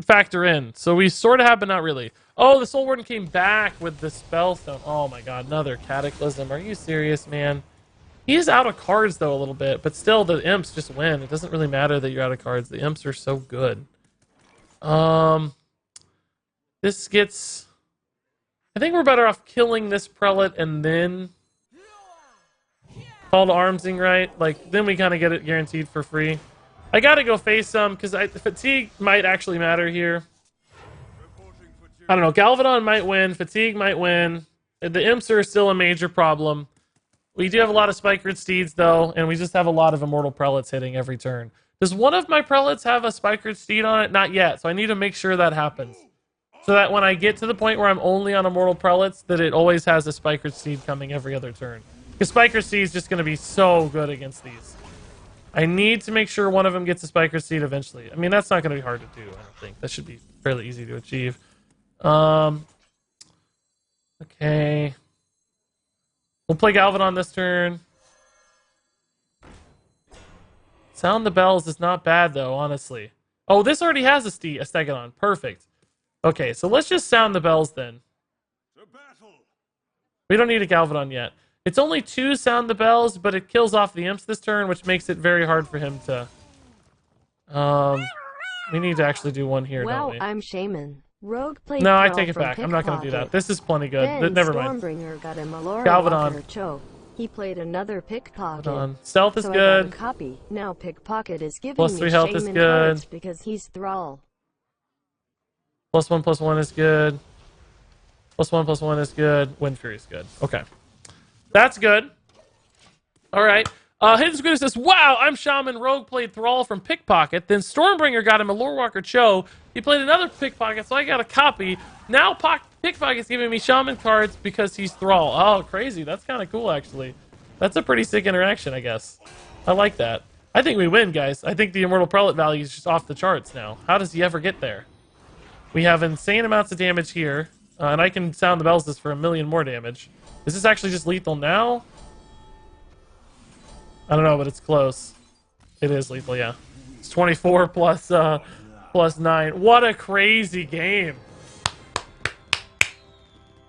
factor in. So we sort of have, but not really. Oh, the Soul Warden came back with the Spellstone. Oh my god, another Cataclysm. Are you serious, man? He is out of cards, though, a little bit. But still, the Imps just win. It doesn't really matter that you're out of cards. The Imps are so good. This gets... I think we're better off killing this Prelate and then... Call to Armsing, right? Like, then we kind of get it guaranteed for free. I gotta go face some, because Fatigue might actually matter here. I don't know. Galvadon might win. Fatigue might win. The Imps are still a major problem. We do have a lot of Spikered Steeds, though, and we just have a lot of Immortal Prelates hitting every turn. Does one of my Prelates have a Spikered Steed on it? Not yet, so I need to make sure that happens. So that when I get to the point where I'm only on Immortal Prelates, that it always has a Spikered Steed coming every other turn. Because Spikered Steed is just going to be so good against these. I need to make sure one of them gets a Spikered Steed eventually. I mean, that's not going to be hard to do, I don't think. That should be fairly easy to achieve. Okay. We'll play Galvadon this turn. Sound the Bells is not bad, though, honestly. Oh, this already has a Stegodon. Perfect. Okay, so let's just Sound the Bells, then. We don't need a Galvadon yet. It's only 2 Sound the Bells, but it kills off the Imps this turn, which makes it very hard for him to... we need to actually do one here, don't we? I'm Shaman. Rogue played I take it back. I'm not going to do that. This is plenty good. Never mind. Stormbringer got him a Galvadon. Choke. He played another pickpocket. Hold on. Stealth is so good. I got a copy. Now pickpocket is giving Plus me 3 health is shaman good. cards because he's thrall. +1/+1 is good. +1/+1 is good. Wind Fury is good. Okay. That's good. All right. Hidden Squid says, wow, I'm Shaman. Rogue played Thrall from Pickpocket. Then Stormbringer got him a Lorewalker Cho. He played another Pickpocket, so I got a copy. Now Pickpocket's giving me Shaman cards because he's Thrall. Oh, crazy. That's kind of cool, actually. That's a pretty sick interaction, I guess. I like that. I think we win, guys. I think the Immortal Prelate value is just off the charts now. How does he ever get there? We have insane amounts of damage here. And I can sound the bells this for 1,000,000 more damage. Is this actually just lethal now? I don't know, but it's close. It is lethal, yeah. It's 24 plus 9. What a crazy game.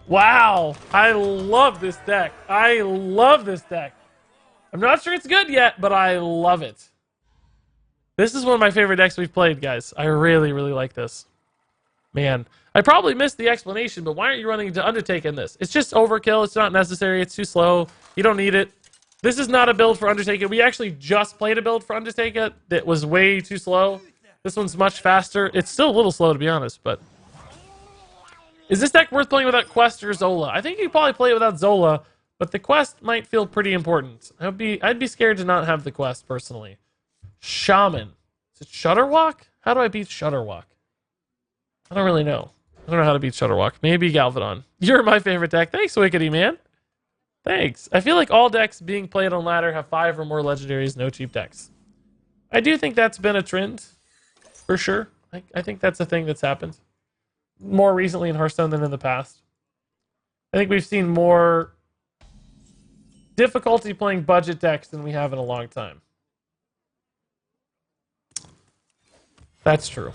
Wow. I love this deck. I love this deck. I'm not sure it's good yet, but I love it. This is one of my favorite decks we've played, guys. I really, really like this. Man, I probably missed the explanation, but why aren't you running into Undertake in this? It's just overkill. It's not necessary. It's too slow. You don't need it. This is not a build for Undertake. We actually just played a build for Undertake that was way too slow. This one's much faster. It's still a little slow, to be honest, but... Is this deck worth playing without Quest or Zola? I think you could probably play it without Zola, but the Quest might feel pretty important. I'd be scared to not have the Quest, personally. Shaman. Is it Shudderwalk? How do I beat Shudderwalk? I don't really know. I don't know how to beat Shudderwalk. Maybe Galvadon. You're my favorite deck. Thanks, Wickedy, man. Thanks. I feel like all decks being played on ladder have 5 or more legendaries, no cheap decks. I do think that's been a trend, for sure. I think that's a thing that's happened. More recently in Hearthstone than in the past. I think we've seen more difficulty playing budget decks than we have in a long time. That's true.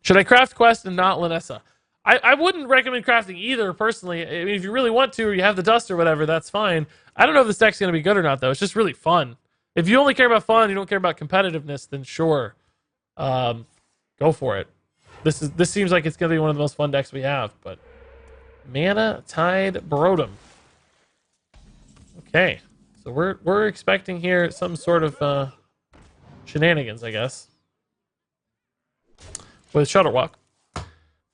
Should I craft Quest and not Linessa? I wouldn't recommend crafting either, personally. I mean, if you really want to, or you have the dust or whatever, that's fine. I don't know if this deck's going to be good or not, though. It's just really fun. If you only care about fun, you don't care about competitiveness, then sure. Go for it. This seems like it's going to be one of the most fun decks we have, but... Mana Tide Brodom. Okay. So we're expecting here some sort of shenanigans, I guess. With Shudderwalk.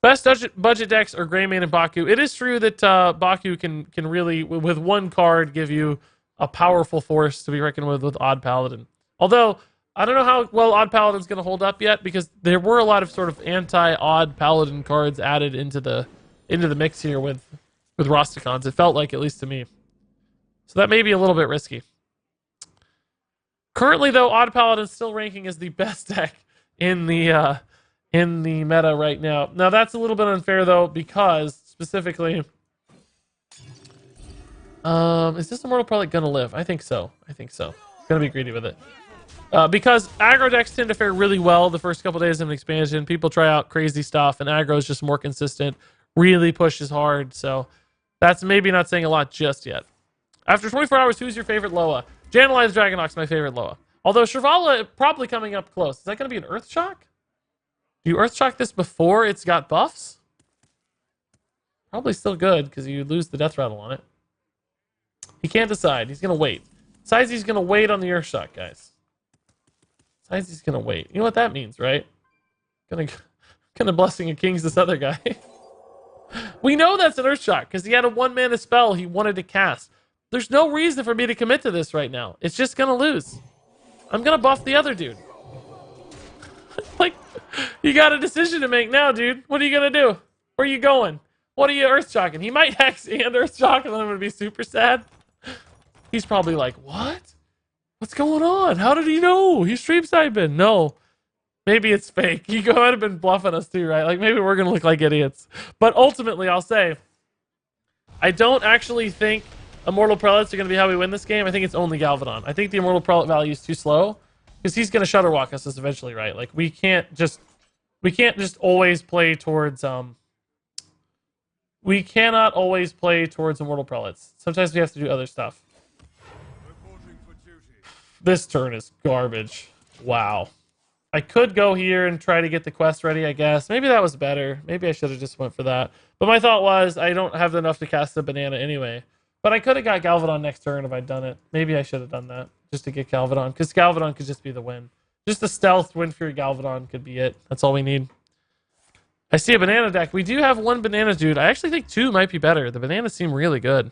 Best budget decks are Greymane and Baku. It is true that Baku can really, with one card, give you a powerful force to be reckoned with Odd Paladin. Although, I don't know how well Odd Paladin's going to hold up yet, because there were a lot of sort of anti-Odd Paladin cards added into the mix here with Rosticons. It felt like, at least to me. So that may be a little bit risky. Currently, though, Odd Paladin's still ranking as the best deck in the meta right now. Now, that's a little bit unfair, though, because, specifically... is this Immortal Prelate gonna live? I think so. Gonna be greedy with it. Because aggro decks tend to fare really well the first couple days of an expansion. People try out crazy stuff, and aggro is just more consistent, really pushes hard, so that's maybe not saying a lot just yet. After 24 hours, who's your favorite Loa? Janelize Dragonox, my favorite Loa. Although Shrivala probably coming up close. Is that going to be an Earthshock? Do you Earthshock this before it's got buffs? Probably still good, because you lose the Death Rattle on it. He can't decide. He's going to wait. Besides, he's going to wait on the Earthshock, guys. Besides, he's going to wait. You know what that means, right? Gonna Blessing of Kings this other guy. We know that's an Earthshock, because he had a 1-mana spell he wanted to cast. There's no reason for me to commit to this right now. It's just going to lose. I'm going to buff the other dude. Like, you got a decision to make now, dude. What are you going to do? Where are you going? What are you Earthshocking? He might Hex and Earthshock, and then I'm going to be super sad. He's probably like, what? What's going on? How did he know? He stream sniping. No. Maybe it's fake. He might have been bluffing us too, right? Like, maybe we're going to look like idiots. But ultimately, I'll say, I don't actually think Immortal Prelates are going to be how we win this game. I think it's only Galvadon. I think the Immortal Prelate value is too slow, because he's going to Shudderwalk us eventually, right? Like, we can't just always play towards we cannot always play towards Immortal Prelates. Sometimes we have to do other stuff. This turn is garbage. Wow. I could go here and try to get the quest ready, I guess. Maybe that was better. Maybe I should have just went for that. But my thought was, I don't have enough to cast the banana anyway. But I could have got Galvadon next turn if I'd done it. Maybe I should have done that just to get Galvadon, because Galvadon could just be the win. Just a stealth Wind Fury Galvadon could be it. That's all we need. I see a banana deck. We do have one banana dude. I actually think two might be better. The bananas seem really good.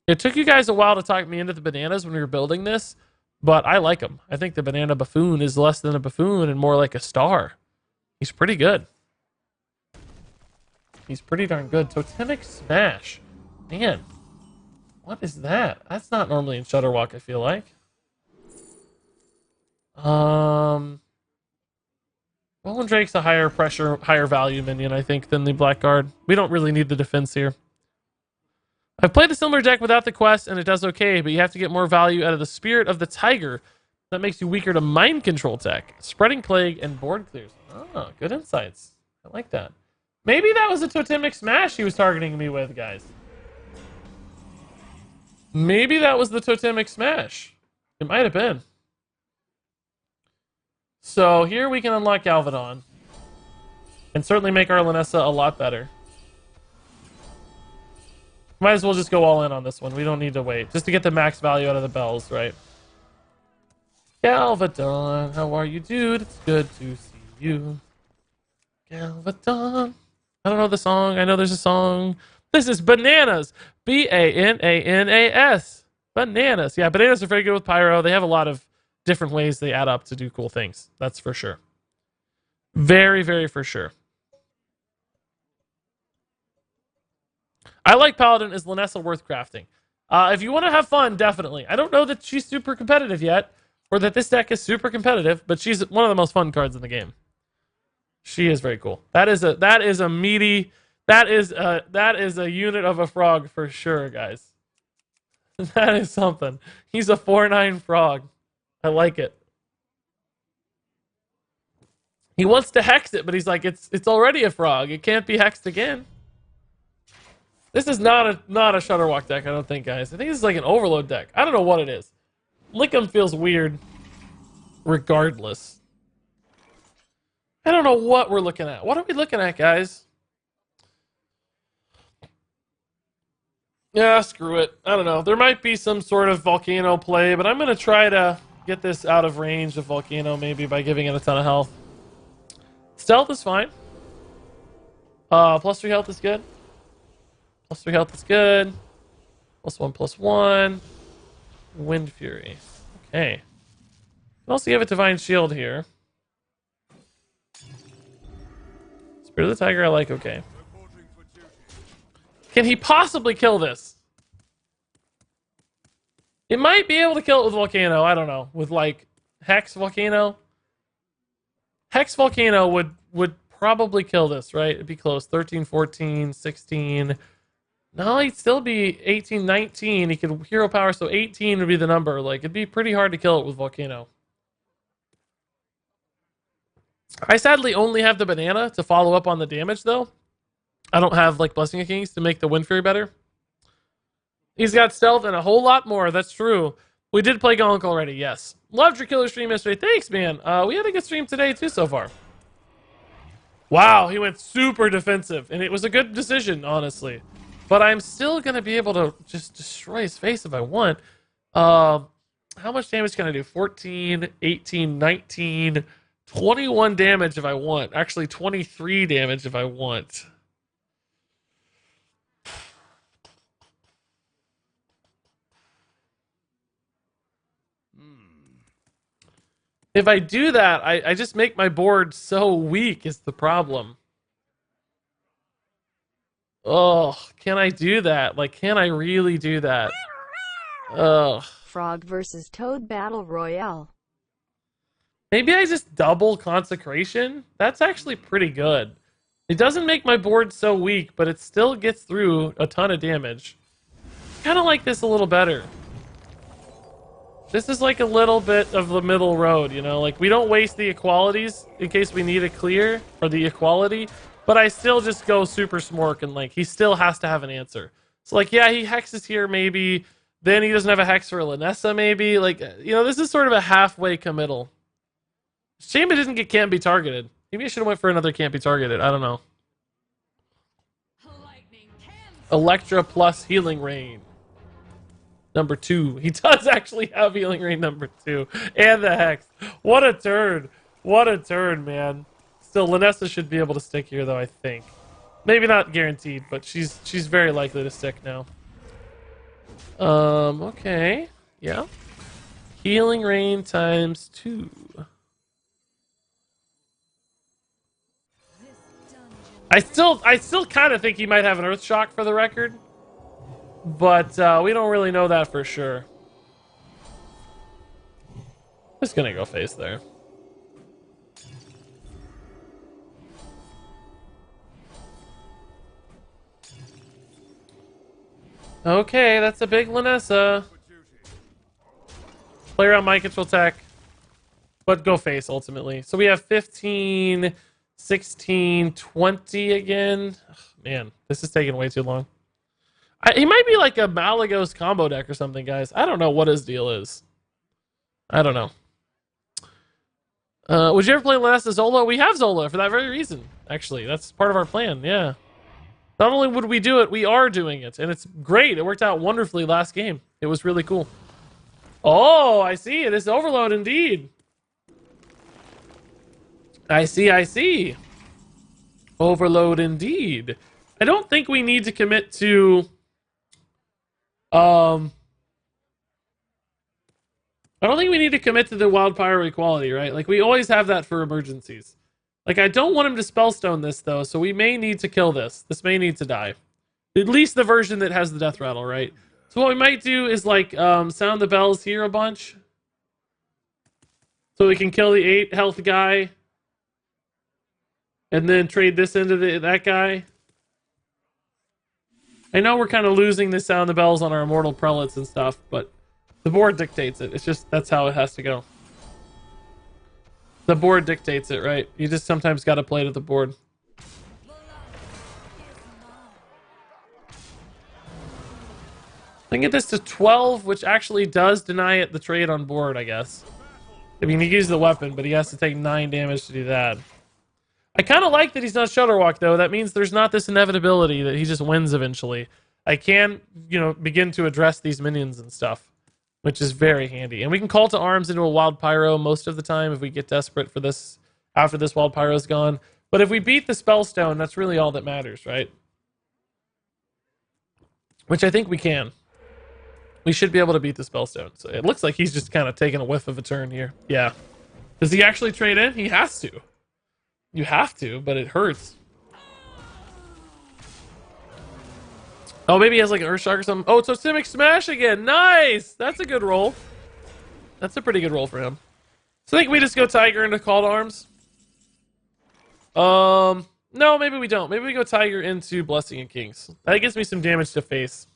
It took you guys a while to talk me into the bananas when we were building this, but I like them. I think the banana buffoon is less than a buffoon and more like a star. He's pretty good. He's pretty darn good. Totemic Smash. Man, what is that? That's not normally in Shutterwalk, I feel like. Roland Drake's a higher pressure, higher value minion, I think, than the Blackguard. We don't really need the defense here. I've played a similar deck without the quest, and it does okay, but you have to get more value out of the Spirit of the Tiger. That makes you weaker to Mind Control tech, Spreading Plague, and Board Clears. Oh, good insights. I like that. Maybe that was a Totemic Smash he was targeting me with, guys. Maybe that was the Totemic Smash. It might have been. So here we can unlock Galvadon. And certainly make our Linessa a lot better. Might as well just go all in on this one. We don't need to wait. Just to get the max value out of the bells, right? Galvadon, how are you, dude? It's good to see you. Galvadon. I don't know the song. I know there's a song. This is Bananas. Bananas. Bananas. Yeah, bananas are very good with Pyro. They have a lot of different ways they add up to do cool things. That's for sure. Very, very for sure. I like Paladin. Is Linessa worth crafting? If you want to have fun, definitely. I don't know that she's super competitive yet, or that this deck is super competitive, but she's one of the most fun cards in the game. She is very cool. That is a meaty. That is a unit of a frog for sure, guys. That is something. He's a 4/9 frog. I like it. He wants to hex it, but he's like, it's already a frog. It can't be hexed again. This is not a Shutterwalk deck, I don't think, guys. I think this is like an Overload deck. I don't know what it is. Lickum feels weird regardless. I don't know what we're looking at. What are we looking at, guys? Yeah, screw it. I don't know. There might be some sort of Volcano play, but I'm going to try to get this out of range of Volcano maybe by giving it a ton of health. Stealth is fine. +3 health is good. +3 health is good. +1/+1. Wind Fury. Okay. Can also give it Divine Shield here. Spirit of the Tiger I like, okay. Can he possibly kill this? It might be able to kill it with Volcano. I don't know. With like Hex Volcano. Hex Volcano would probably kill this, right? It'd be close. 13, 14, 16. No, he'd still be 18, 19. He could hero power, so 18 would be the number. Like, it'd be pretty hard to kill it with Volcano. I sadly only have the banana to follow up on the damage, though. I don't have, like, Blessing of Kings to make the Wind Fury better. He's got stealth and a whole lot more. That's true. We did play Gonk already, yes. Loved your killer stream yesterday. Thanks, man. We had a good stream today, too, so far. Wow, he went super defensive. And it was a good decision, honestly. But I'm still going to be able to just destroy his face if I want. How much damage can I do? 14, 18, 19, 21 damage if I want. Actually, 23 damage if I want. If I do that, I just make my board so weak is the problem. Oh, can I do that? Like, can I really do that? Ugh. Frog versus Toad Battle Royale. Maybe I just double Consecration? That's actually pretty good. It doesn't make my board so weak, but it still gets through a ton of damage. Kind of like this a little better. This is like a little bit of the middle road, you know? Like, we don't waste the equalities in case we need a clear, or the equality, but I still just go super smork, and, like, he still has to have an answer. So, like, yeah, he hexes here, maybe. Then he doesn't have a hex for Linessa, maybe. Like, you know, this is sort of a halfway committal. Shame it didn't get Can't Be Targeted. Maybe I should have went for another Can't Be Targeted. I don't know. Electra plus Healing Rain. number 2. He does actually have healing rain number 2. And the Hex. What a turn. What a turn, man. Still, Linessa should be able to stick here, though, I think. Maybe not guaranteed, but she's very likely to stick now. Okay. Yeah. Healing rain times 2. I still kind of think he might have an Earth Shock for the record. But we don't really know that for sure. Just gonna go face there. Okay, that's a big Linessa. Play around mind control tech. But go face ultimately. So we have 15, 16, 20 again. Ugh, man, this is taking way too long. He might be like a Malagos combo deck or something, guys. I don't know what his deal is. I don't know. Would you ever play Last Zola? We have Zola for that very reason, actually. That's part of our plan, yeah. Not only would we do it, we are doing it. And it's great. It worked out wonderfully last game. It was really cool. Oh, I see. It is Overload indeed. I see. Overload indeed. I don't think we need to commit to... I don't think we need to commit to the Wild Pyro equality, right? Like, we always have that for emergencies. Like, I don't want him to Spellstone this, though, so we may need to kill this. This may need to die. At least the version that has the Death Rattle, right? So what we might do is, like, sound the bells here a bunch. So we can kill the 8 health guy. And then trade this into that guy. I know we're kind of losing the sound the bells on our Immortal Prelates and stuff, but the board dictates it. It's just, that's how it has to go. The board dictates it, right? You just sometimes got to play to the board. I can get this to 12, which actually does deny it the trade on board, I guess. I mean, he uses the weapon, but he has to take 9 damage to do that. I kind of like that he's not Shudderwalk, though. That means there's not this inevitability that he just wins eventually. I can, you know, begin to address these minions and stuff, which is very handy. And we can call to arms into a Wild Pyro most of the time if we get desperate for this after this Wild Pyro's gone. But if we beat the Spellstone, that's really all that matters, right? Which I think we can. We should be able to beat the Spellstone. So it looks like he's just kind of taking a whiff of a turn here. Yeah. Does he actually trade in? He has to. You have to, but it hurts. Oh, maybe he has like an Earthshock or something. Oh, Totemic Smash again. Nice! That's a good roll. That's a pretty good roll for him. So I think we just go Tiger into Call to Arms. No, maybe we don't. Maybe we go Tiger into Blessing and Kings. That gives me some damage to face.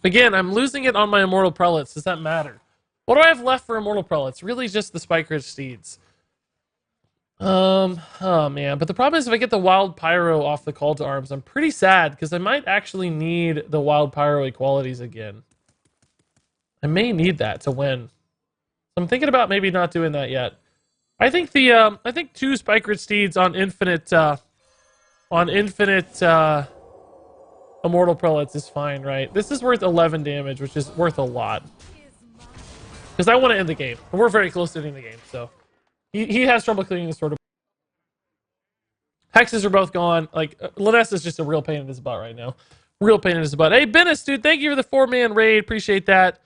Again, I'm losing it on my Immortal Prelates. Does that matter? What do I have left for Immortal Prelates? Really just the Spike Ridge Steeds. Oh man, but the problem is if I get the Wild Pyro off the Call to Arms, I'm pretty sad because I might actually need the Wild Pyro equalities again. I may need that to win. So I'm thinking about maybe not doing that yet. I think the I think 2 Spike Ridge Steeds on infinite Immortal Prelates is fine, right? This is worth 11 damage, which is worth a lot. Because I want to end the game. And we're very close to ending the game, so he has trouble clearing this sort of. Hexes are both gone. Like, Linessa is just a real pain in his butt right now. Real pain in his butt. Hey, Bennis, dude, thank you for the 4-man raid. Appreciate that.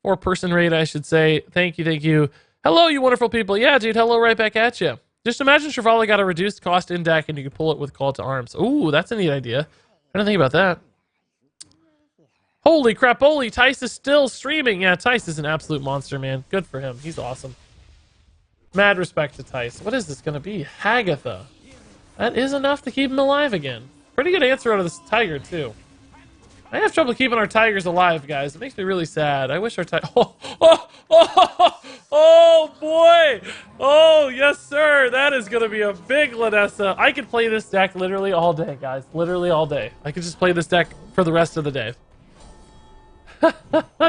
4-person raid, I should say. Thank you, thank you. Hello, you wonderful people. Yeah, dude, hello right back at you. Just imagine Shrivala got a reduced cost in deck and you could pull it with Call to Arms. Ooh, that's a neat idea. I didn't think about that. Holy crap, holy, Tice is still streaming. Yeah, Tice is an absolute monster, man. Good for him. He's awesome. Mad respect to Tice. What is this going to be? Hagatha. That is enough to keep him alive again. Pretty good answer out of this tiger, too. I have trouble keeping our tigers alive, guys. It makes me really sad. I wish our tiger... Oh, boy! Oh, yes, sir! That is going to be a big Linessa. I could play this deck literally all day, guys. Literally all day. I could just play this deck for the rest of the day.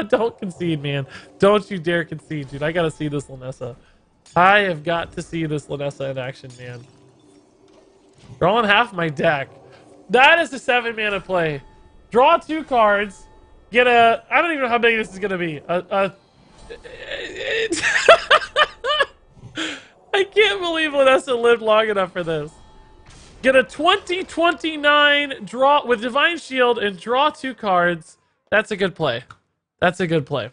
Don't concede, man. Don't you dare concede, dude. I got to see this Linessa. I have got to see this Linessa in action, man. Drawing half my deck. That is the 7-mana play. Draw 2 cards, Get a... I don't even know how big this is going to be. I can't believe Linessa lived long enough for this. Get a 2029 draw with Divine Shield and draw 2 cards. That's a good play. That's a good play.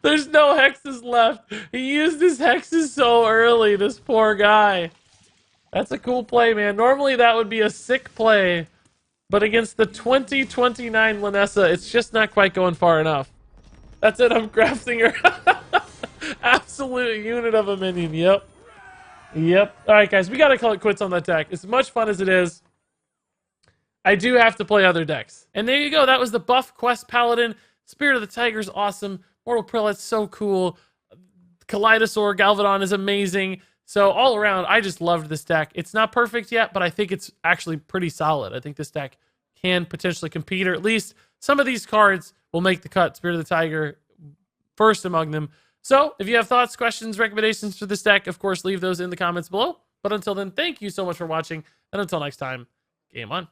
There's no hexes left. He used his hexes so early, this poor guy. That's a cool play, man. Normally that would be a sick play, but against the 2029 Linessa, it's just not quite going far enough. That's it, I'm crafting her. Absolute unit of a minion, yep. Yep. Alright, guys, we gotta call it quits on that deck. As much fun as it is, I do have to play other decks. And there you go, that was the buff quest Paladin. Spirit of the Tiger's awesome. Immortal Prelate's so cool. Kaleidosaur, Galvadon is amazing. So all around, I just loved this deck. It's not perfect yet, but I think it's actually pretty solid. I think this deck can potentially compete, or at least some of these cards will make the cut. Spirit of the Tiger first among them. So if you have thoughts, questions, recommendations for this deck, of course, leave those in the comments below. But until then, thank you so much for watching. And until next time, game on.